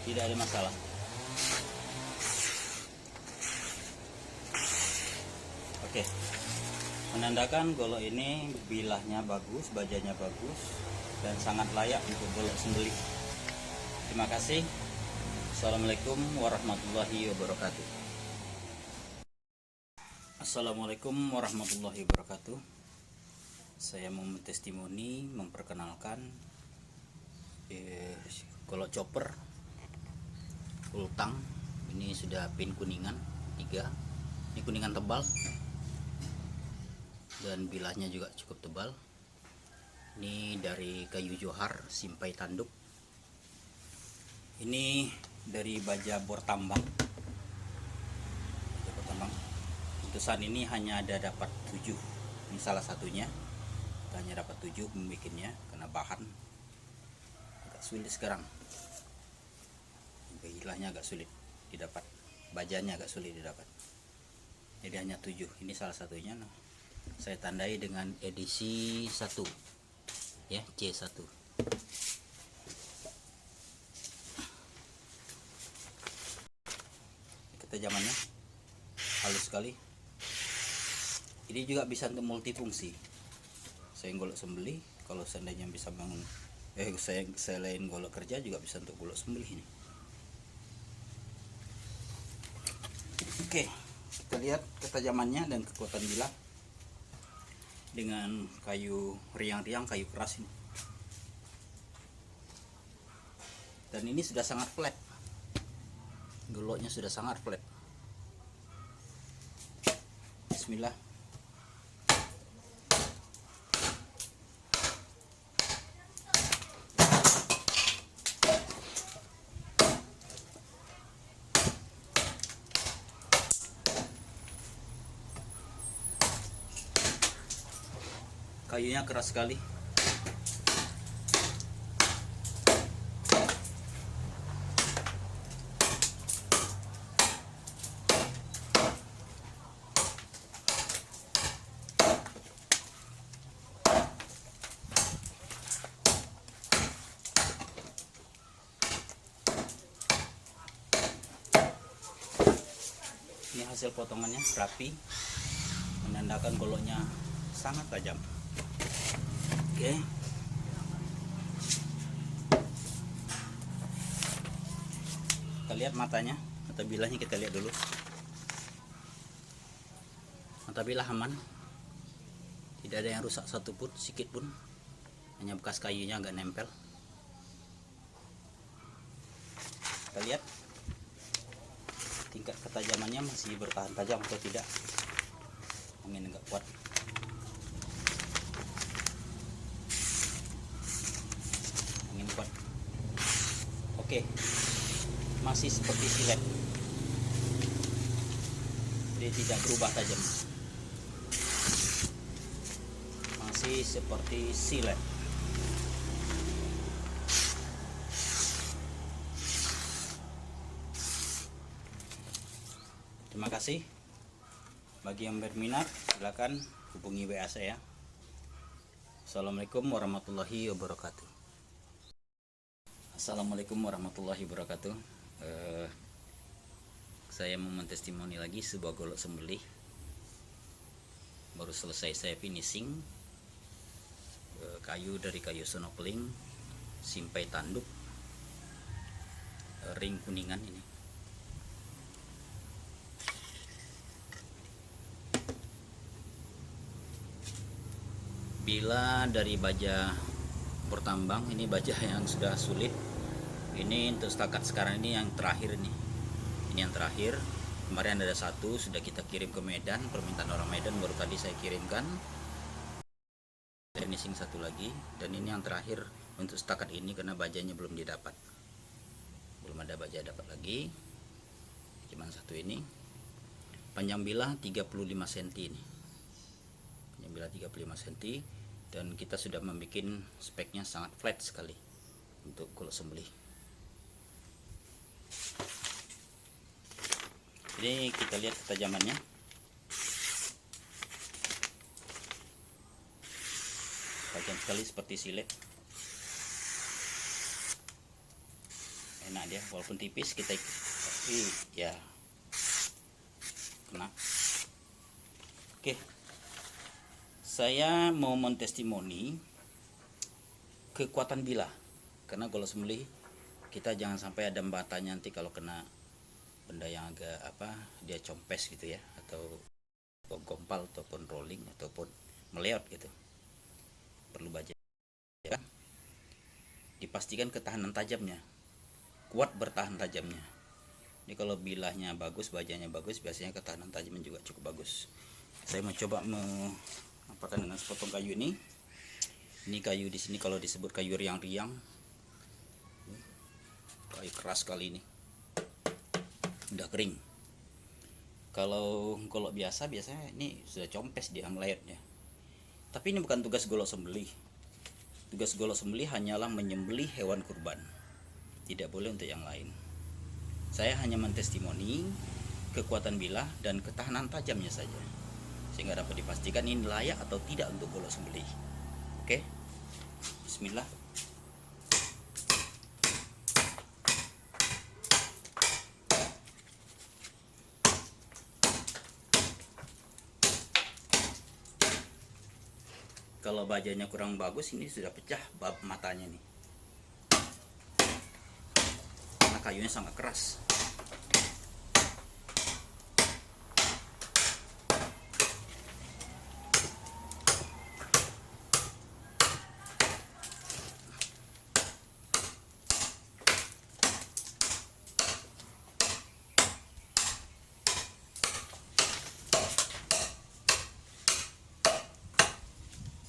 Tidak ada masalah. Oke, menandakan golok ini bilahnya bagus, bajanya bagus, dan sangat layak untuk golok sembelih. Terima kasih. Assalamualaikum warahmatullahi wabarakatuh. Assalamualaikum warahmatullahi wabarakatuh. Saya mau testimoni, memperkenalkan golok chopper full tang. Ini sudah pin kuningan 3. Ini kuningan tebal dan bilahnya juga cukup tebal. Ini dari kayu johar simpai tanduk. Ini dari baja bor tambang. Putusan ini hanya ada dapat 7. Ini salah satunya. Kita hanya dapat 7 membikinnya karena bahan agak sulit sekarang. Bilahnya agak sulit didapat, bajanya agak sulit didapat. Jadi hanya 7. Ini salah satunya. Saya tandai dengan edisi 1 ya, C1. Ketajamannya halus sekali. Ini juga bisa untuk multifungsi. Saya golok sembelih, kalau seandainya bisa bangun saya selain golok kerja juga bisa untuk golok sembelih ini. Oke, kita lihat ketajamannya dan kekuatan bilah dengan kayu riang-riang, kayu keras ini. Dan ini sudah sangat flat. Goloknya sudah sangat flat. Bismillah. Kayunya keras sekali. Ini hasil potongannya rapi, menandakan goloknya sangat tajam. Oke. Kita lihat matanya, mata bilahnya kita lihat dulu. Mata bilah aman. Tidak ada yang rusak satupun, sedikit pun. Hanya bekas kayunya agak nempel. Kita lihat tingkat ketajamannya masih bertahan tajam atau tidak. Angin enggak kuat. Oke, masih seperti silet, dia tidak berubah tajam, masih seperti silet. Terima kasih. Bagi yang berminat silakan hubungi WA saya. Assalamualaikum warahmatullahi wabarakatuh. Assalamualaikum warahmatullahi wabarakatuh. Saya mau mentestimoni lagi sebuah golok sembelih. Baru selesai saya finishing. Kayu dari kayu sonopling, simpai tanduk, ring kuningan ini. Bila dari baja bertambang, ini baja yang sudah sulit. Ini untuk setakat sekarang ini yang terakhir nih. Ini yang terakhir. Kemarin ada 1 sudah kita kirim ke Medan, permintaan orang Medan baru tadi saya kirimkan. Finishing 1 lagi, dan ini yang terakhir untuk setakat ini karena bajanya belum didapat. Belum ada baja dapat lagi. Cuman 1 ini. Panjang bilah 35 cm ini. Panjang bilah 35 cm, dan kita sudah membuat speknya sangat flat sekali untuk golok sembelih. Jadi kita lihat ketajamannya. Tajam sekali seperti silet. Enak dia, walaupun tipis kita ya kena. Oke. Saya mau mentestimoni kekuatan bilah, karena golok sembelih kita jangan sampai ada batanya nanti kalau kena benda yang agak dia compes gitu ya, atau gompal ataupun rolling ataupun meleot gitu. Perlu baja ya. Dipastikan ketahanan tajamnya, kuat bertahan tajamnya. Ini kalau bilahnya bagus, bajanya bagus, biasanya ketahanan tajamnya juga cukup bagus. Saya mau coba mengapakan dengan sepotong kayu ini. Ini kayu di sini kalau disebut kayu riang-riang. Kayu keras kali ini. Udah kering. Kalau golok biasanya ini sudah compes dia melayatnya. Tapi ini bukan tugas golok sembelih. Tugas golok sembelih hanyalah menyembelih hewan kurban. Tidak boleh untuk yang lain. Saya hanya mentestimoni kekuatan bilah dan ketahanan tajamnya saja, sehingga dapat dipastikan ini layak atau tidak untuk golok sembelih. Oke, bismillah. Kalau bajanya kurang bagus, ini sudah pecah bab matanya nih, karena kayunya sangat keras.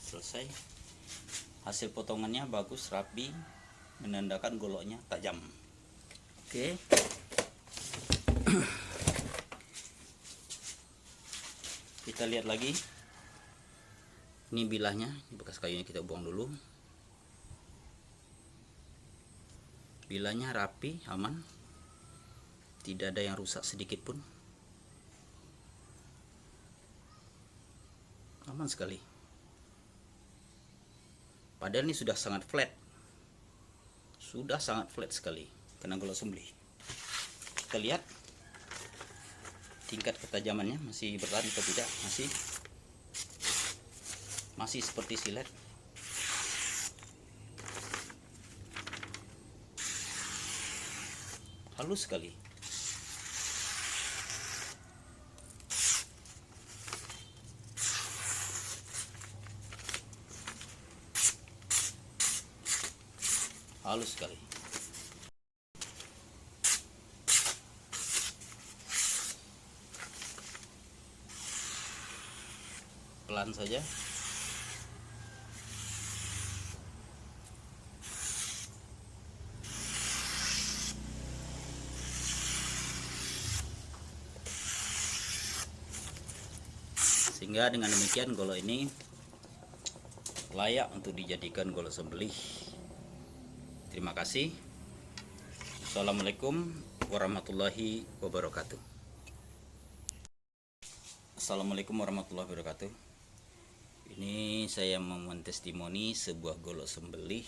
Selesai. Hasil potongannya bagus, rapi, menandakan goloknya tajam. Oke. Kita lihat lagi. Ini bilahnya, ini bekas kayunya kita buang dulu. Bilahnya rapi, aman. Tidak ada yang rusak sedikit pun. Aman sekali. Padahal ini sudah sangat flat. Sudah sangat flat sekali karena golok sembelih. Kita lihat tingkat ketajamannya masih bertahan atau tidak. Masih seperti silet. Halus sekali. Halus sekali. Pelan saja. Sehingga dengan demikian golok ini layak untuk dijadikan golok sembelih. Terima kasih. Assalamualaikum warahmatullahi wabarakatuh. Assalamualaikum warahmatullahi wabarakatuh. Ini saya mau mentestimoni sebuah golok sembelih.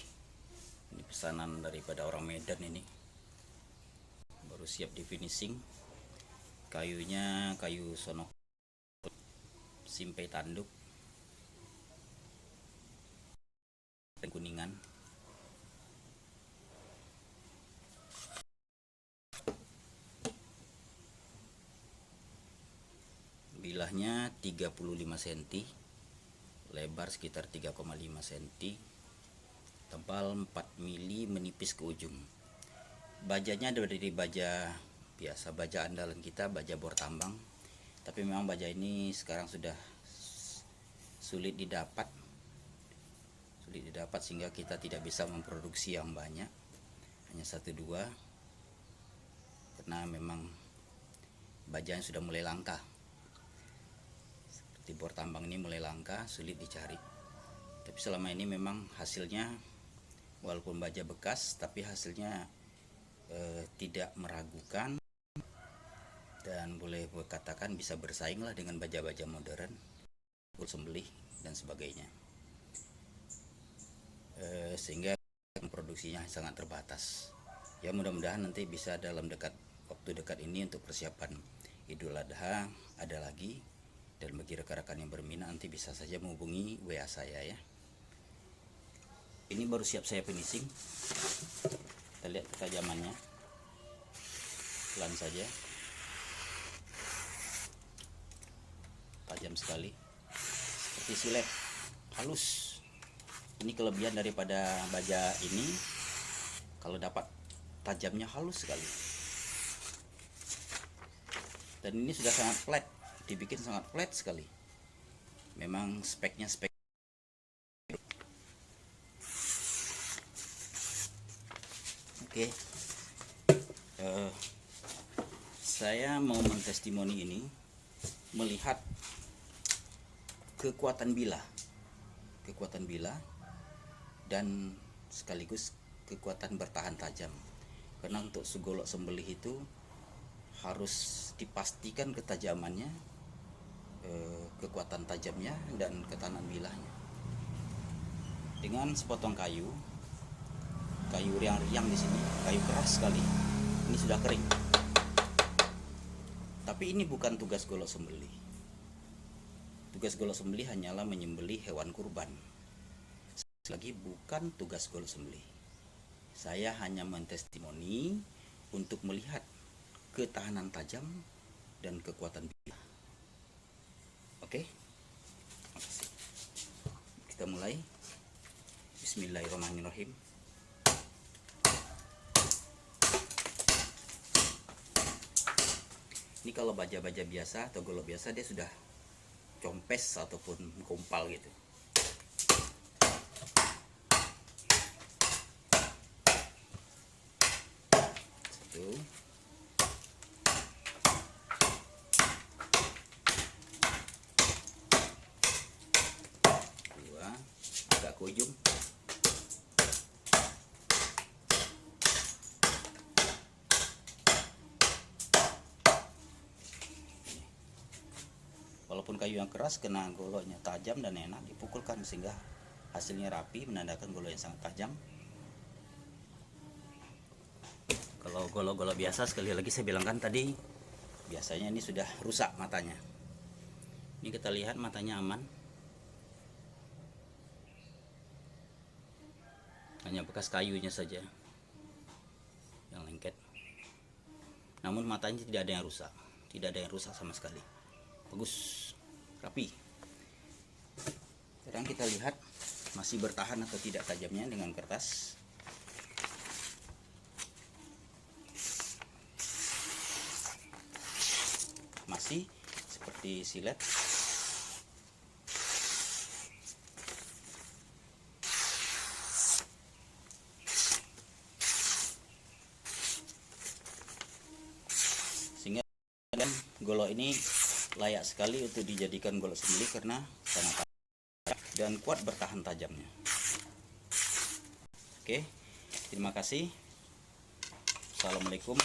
Ini pesanan daripada orang Medan ini. Baru siap di finishing. Kayunya kayu sono simpai tanduk dan kuningan. Bilahnya 35 cm, lebar sekitar 3,5 cm, tebal 4 mili, menipis ke ujung. Bajanya dari baja biasa, baja andalan kita, baja bor tambang. Tapi memang baja ini sekarang sudah sulit didapat sehingga kita tidak bisa memproduksi yang banyak, hanya 1-2, karena memang bajanya sudah mulai langka. Seperti bor tambang ini mulai langka, sulit dicari. Tapi selama ini memang hasilnya, walaupun baja bekas, tapi hasilnya tidak meragukan, dan boleh katakan bisa bersaing lah dengan baja-baja modern, sembelih dan sebagainya. Sehingga produksinya sangat terbatas. Ya mudah-mudahan nanti bisa dalam waktu dekat ini untuk persiapan Idul Adha ada lagi. Dan bagi rekan-rekan yang berminat nanti bisa saja menghubungi WA saya ya. Ini baru siap saya finishing. Kita lihat ketajamannya. Pelan saja. Tajam sekali. Seperti silet, halus. Ini kelebihan daripada baja ini. Kalau dapat tajamnya halus sekali. Dan ini sudah sangat flat. Dibikin sangat flat sekali. Memang speknya spek. Oke. Saya mau mentestimoni ini melihat kekuatan bila dan sekaligus kekuatan bertahan tajam. Karena untuk segolok sembelih itu harus dipastikan ketajamannya, kekuatan tajamnya dan ketahanan bilahnya. Dengan sepotong kayu riang-riang di sini, kayu keras sekali. Ini sudah kering. Tapi ini bukan tugas golok sembelih. Tugas golok sembelih hanyalah menyembelih hewan kurban. Lagi bukan tugas golok sembelih. Saya hanya mentestimoni untuk melihat ketahanan tajam dan kekuatan bilah. Oke, makasih. Kita mulai. Bismillahirrahmanirrahim. Ini kalau baja-baja biasa atau golok biasa dia sudah compes ataupun kompal gitu. Satu. Dua. Agak ke ujung. Walaupun kayu yang keras, kena goloknya tajam dan enak dipukulkan sehingga hasilnya rapi, menandakan golok yang sangat tajam. Kalau golok-golok biasa, sekali lagi saya bilangkan tadi, biasanya ini sudah rusak matanya. Ini kita lihat matanya aman, hanya bekas kayunya saja yang lengket. Namun matanya tidak ada yang rusak, sama sekali. Bagus, rapi. Sekarang kita lihat masih bertahan atau tidak tajamnya dengan kertas. Masih seperti silet. Sehingga golok ini layak sekali untuk dijadikan golok sembelih karena sangat tajam dan kuat bertahan tajamnya. Oke, terima kasih. Assalamualaikum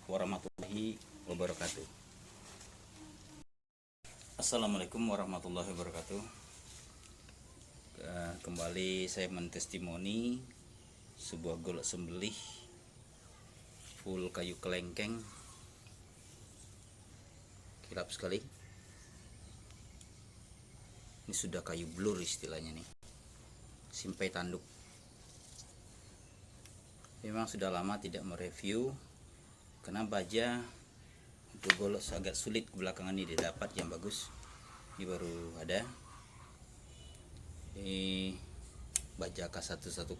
warahmatullahi wabarakatuh. Assalamualaikum warahmatullahi wabarakatuh. Kembali saya mentestimoni sebuah golok sembelih full kayu kelengkeng. Kilap sekali. Ini sudah kayu blur istilahnya nih. Simpai tanduk. Memang sudah lama tidak mereview karena baja untuk golok agak sulit belakangan ini didapat yang bagus. Ini baru ada. Ini baja K110,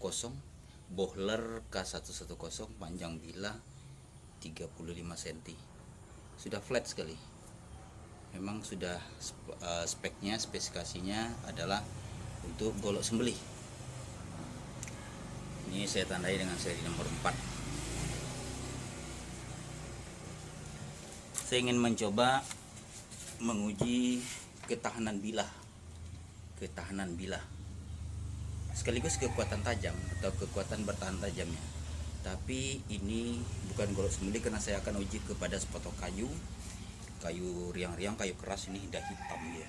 bohler K110, panjang bilah 35 cm. Sudah flat sekali. Memang sudah speknya, spesifikasinya adalah untuk golok sembelih. Ini saya tandai dengan seri nomor 4. Saya ingin mencoba menguji ketahanan bilah. Sekaligus kekuatan tajam atau kekuatan bertahan tajamnya. Tapi ini bukan golok sembelih karena saya akan uji kepada sepotong kayu riang-riang, kayu keras. Ini tidak hitam ya,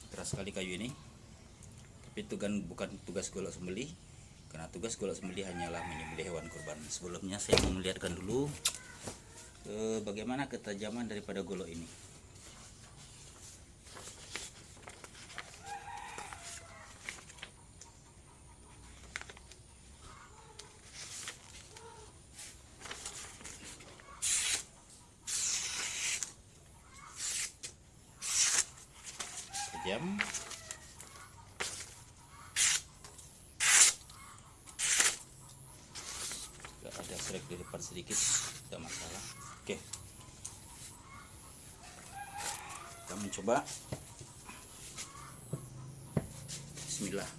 keras sekali kayu ini. Tapi itu kan bukan tugas golok sembelih, karena tugas golok sembelih hanyalah menyembelih hewan kurban. Sebelumnya saya mau melihatkan dulu bagaimana ketajaman daripada golok ini. Tajam. Ada srek di depan sedikit, tidak masalah. Oke, kita mencoba. Bismillah.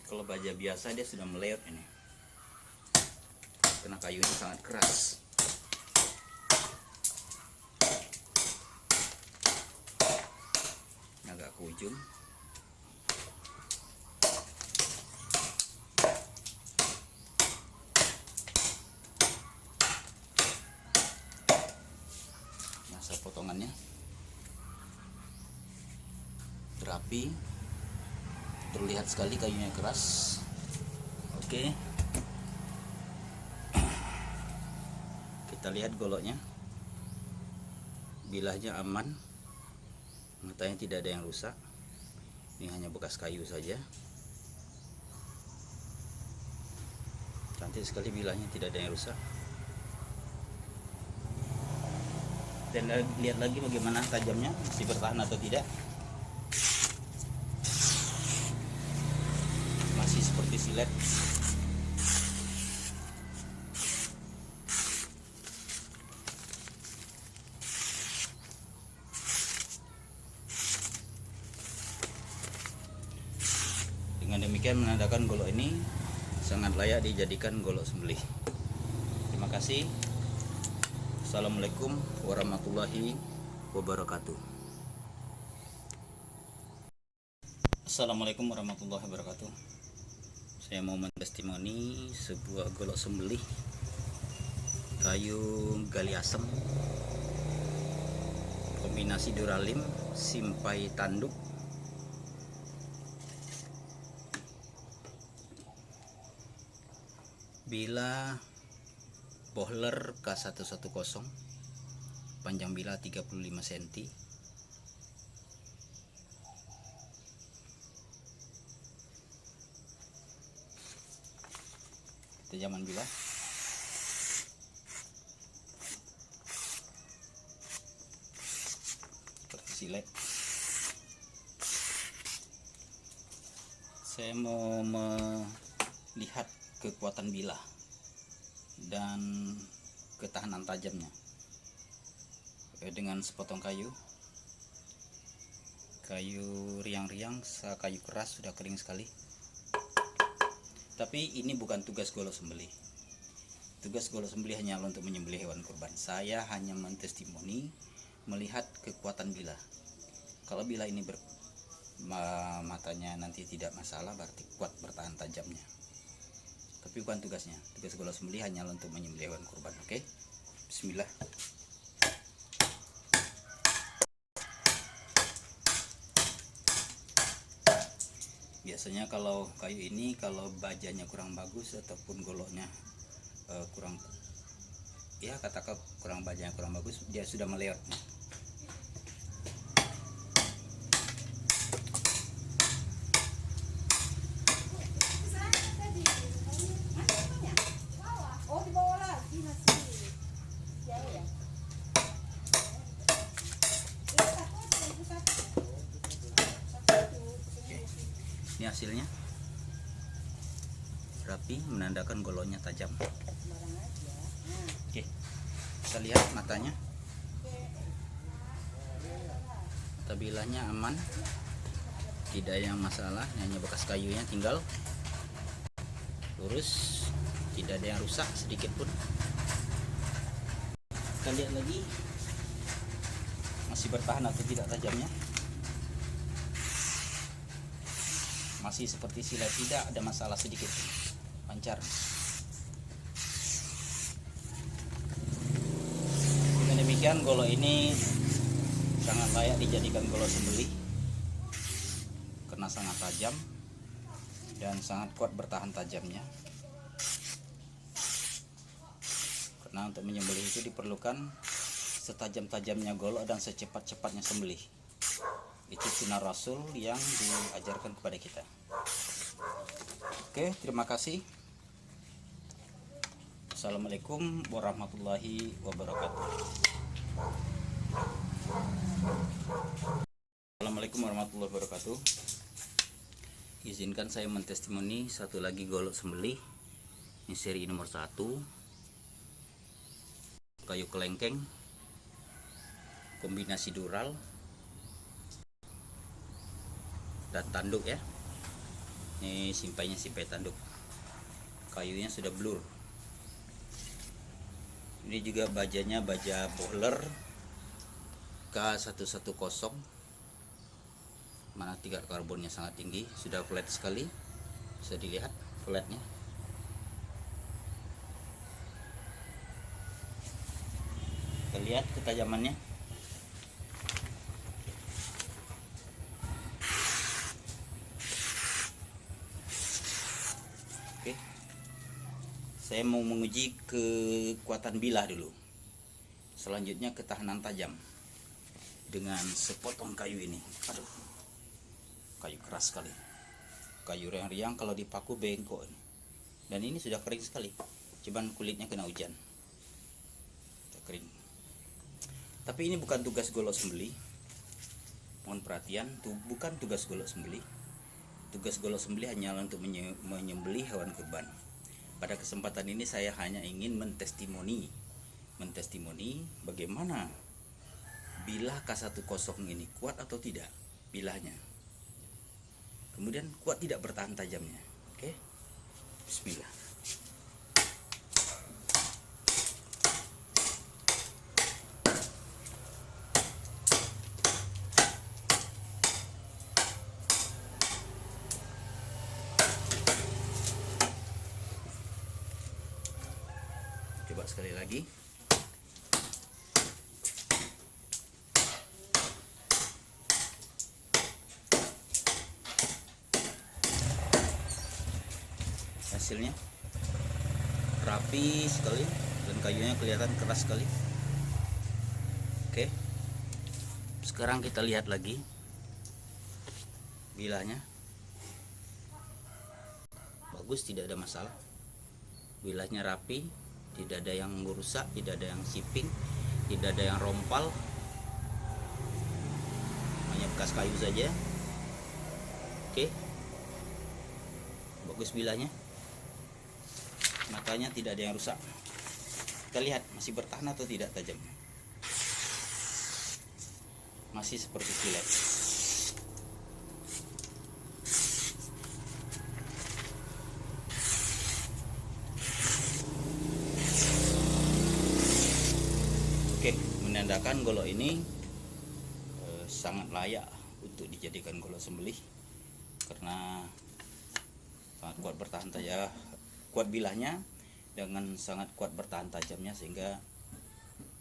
Kalau baja biasa dia sudah meleot ini, karena kayunya sangat keras. Agak ke ujung. Masa potongannya rapi, terlihat sekali kayunya keras. Oke, kita lihat goloknya, bilahnya aman, matanya tidak ada yang rusak. Ini hanya bekas kayu saja. Cantik sekali bilahnya, tidak ada yang rusak. Dan lihat lagi bagaimana tajamnya, masih bertahan atau tidak. Masih seperti silet. Dengan demikian menandakan golok ini sangat layak dijadikan golok sembelih. Terima kasih. Assalamualaikum warahmatullahi wabarakatuh. Assalamualaikum warahmatullahi wabarakatuh. Saya mau mentestimoni sebuah golok sembelih kayu gali asem kombinasi duralim simpai tanduk. Bila Bohler K110, panjang bila 35 cm. Tajaman bila seperti silet. Saya mau melihat kekuatan bilah dan ketahanan tajamnya dengan sepotong kayu riang-riang, kayu keras sudah kering sekali. Tapi ini bukan tugas golok sembelih. Tugas golok sembelih hanya untuk menyembelih hewan kurban. Saya hanya mentestimoni melihat kekuatan bilah. Kalau bilah ini matanya nanti tidak masalah, berarti kuat bertahan tajamnya. Tapi bukan tugasnya. Tugas golok sembelih hanya untuk menyembelih hewan kurban. Oke, bismillah. Biasanya kalau kayu ini, kalau bajanya kurang bagus ataupun goloknya kurang, ya katakan kurang, bajanya kurang bagus, dia sudah meleot. Ini hasilnya rapi, menandakan goloknya tajam. Oke, kita lihat matanya. Mata bilahnya aman, tidak ada yang masalah, hanya bekas kayunya tinggal. Lurus, tidak ada yang rusak sedikit pun. Kita lihat lagi masih bertahan atau tidak tajamnya. Masih seperti silet, tidak ada masalah sedikit, lancar. Dengan demikian golok ini sangat layak dijadikan golok sembelih karena sangat tajam. dan sangat kuat bertahan tajamnya. Karena untuk menyembelih itu diperlukan setajam-tajamnya golok dan secepat-cepatnya sembelih. Itu sunnah Rasul yang diajarkan kepada kita. Oke, terima kasih. Assalamualaikum warahmatullahi wabarakatuh. Assalamualaikum warahmatullahi wabarakatuh. Izinkan saya mentestimoni satu lagi golok sembelih. Ini seri nomor 1. Kayu kelengkeng, kombinasi dural dan tanduk ya. Ini simpainya simpai tanduk. Kayunya sudah blur. Ini juga bajanya baja boiler K110, mana tingkat karbonnya sangat tinggi, sudah flat sekali, bisa dilihat flatnya. Kita lihat ketajamannya. Oke, saya mau menguji kekuatan bilah dulu. Selanjutnya ketahanan tajam dengan sepotong kayu ini. Aduh, kayu keras sekali, kayu riang-riang, kalau dipaku bengkok. Dan ini sudah kering sekali, cuman kulitnya kena hujan, sudah kering. Tapi ini bukan tugas golok sembelih, mohon perhatian, bukan tugas golok sembelih. Tugas golok sembelih hanyalah untuk menyembelih hewan kurban. Pada kesempatan ini saya hanya ingin mentestimoni bagaimana bilah K110 ini kuat atau tidak bilahnya. Kemudian kuat tidak bertahan tajamnya. Oke, bismillah. Coba sekali lagi. Hasilnya rapi sekali dan kayunya kelihatan keras sekali. Oke, sekarang kita lihat lagi bilahnya. Bagus, tidak ada masalah. Bilahnya rapi, tidak ada yang merusak, tidak ada yang siping, tidak ada yang rompal, hanya bekas kayu saja. Oke, bagus bilahnya, matanya tidak ada yang rusak. Kita lihat masih bertahan atau tidak tajamnya. Masih seperti silet. Oke, menandakan golok ini sangat layak untuk dijadikan golok sembelih karena sangat kuat bertahan tajam, kuat bilahnya dengan sangat kuat bertahan tajamnya, sehingga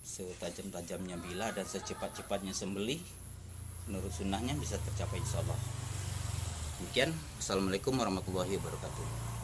setajam-tajamnya bilah dan secepat-cepatnya sembelih menurut sunnahnya bisa tercapai insyaallah. Demikian, assalamualaikum warahmatullahi wabarakatuh.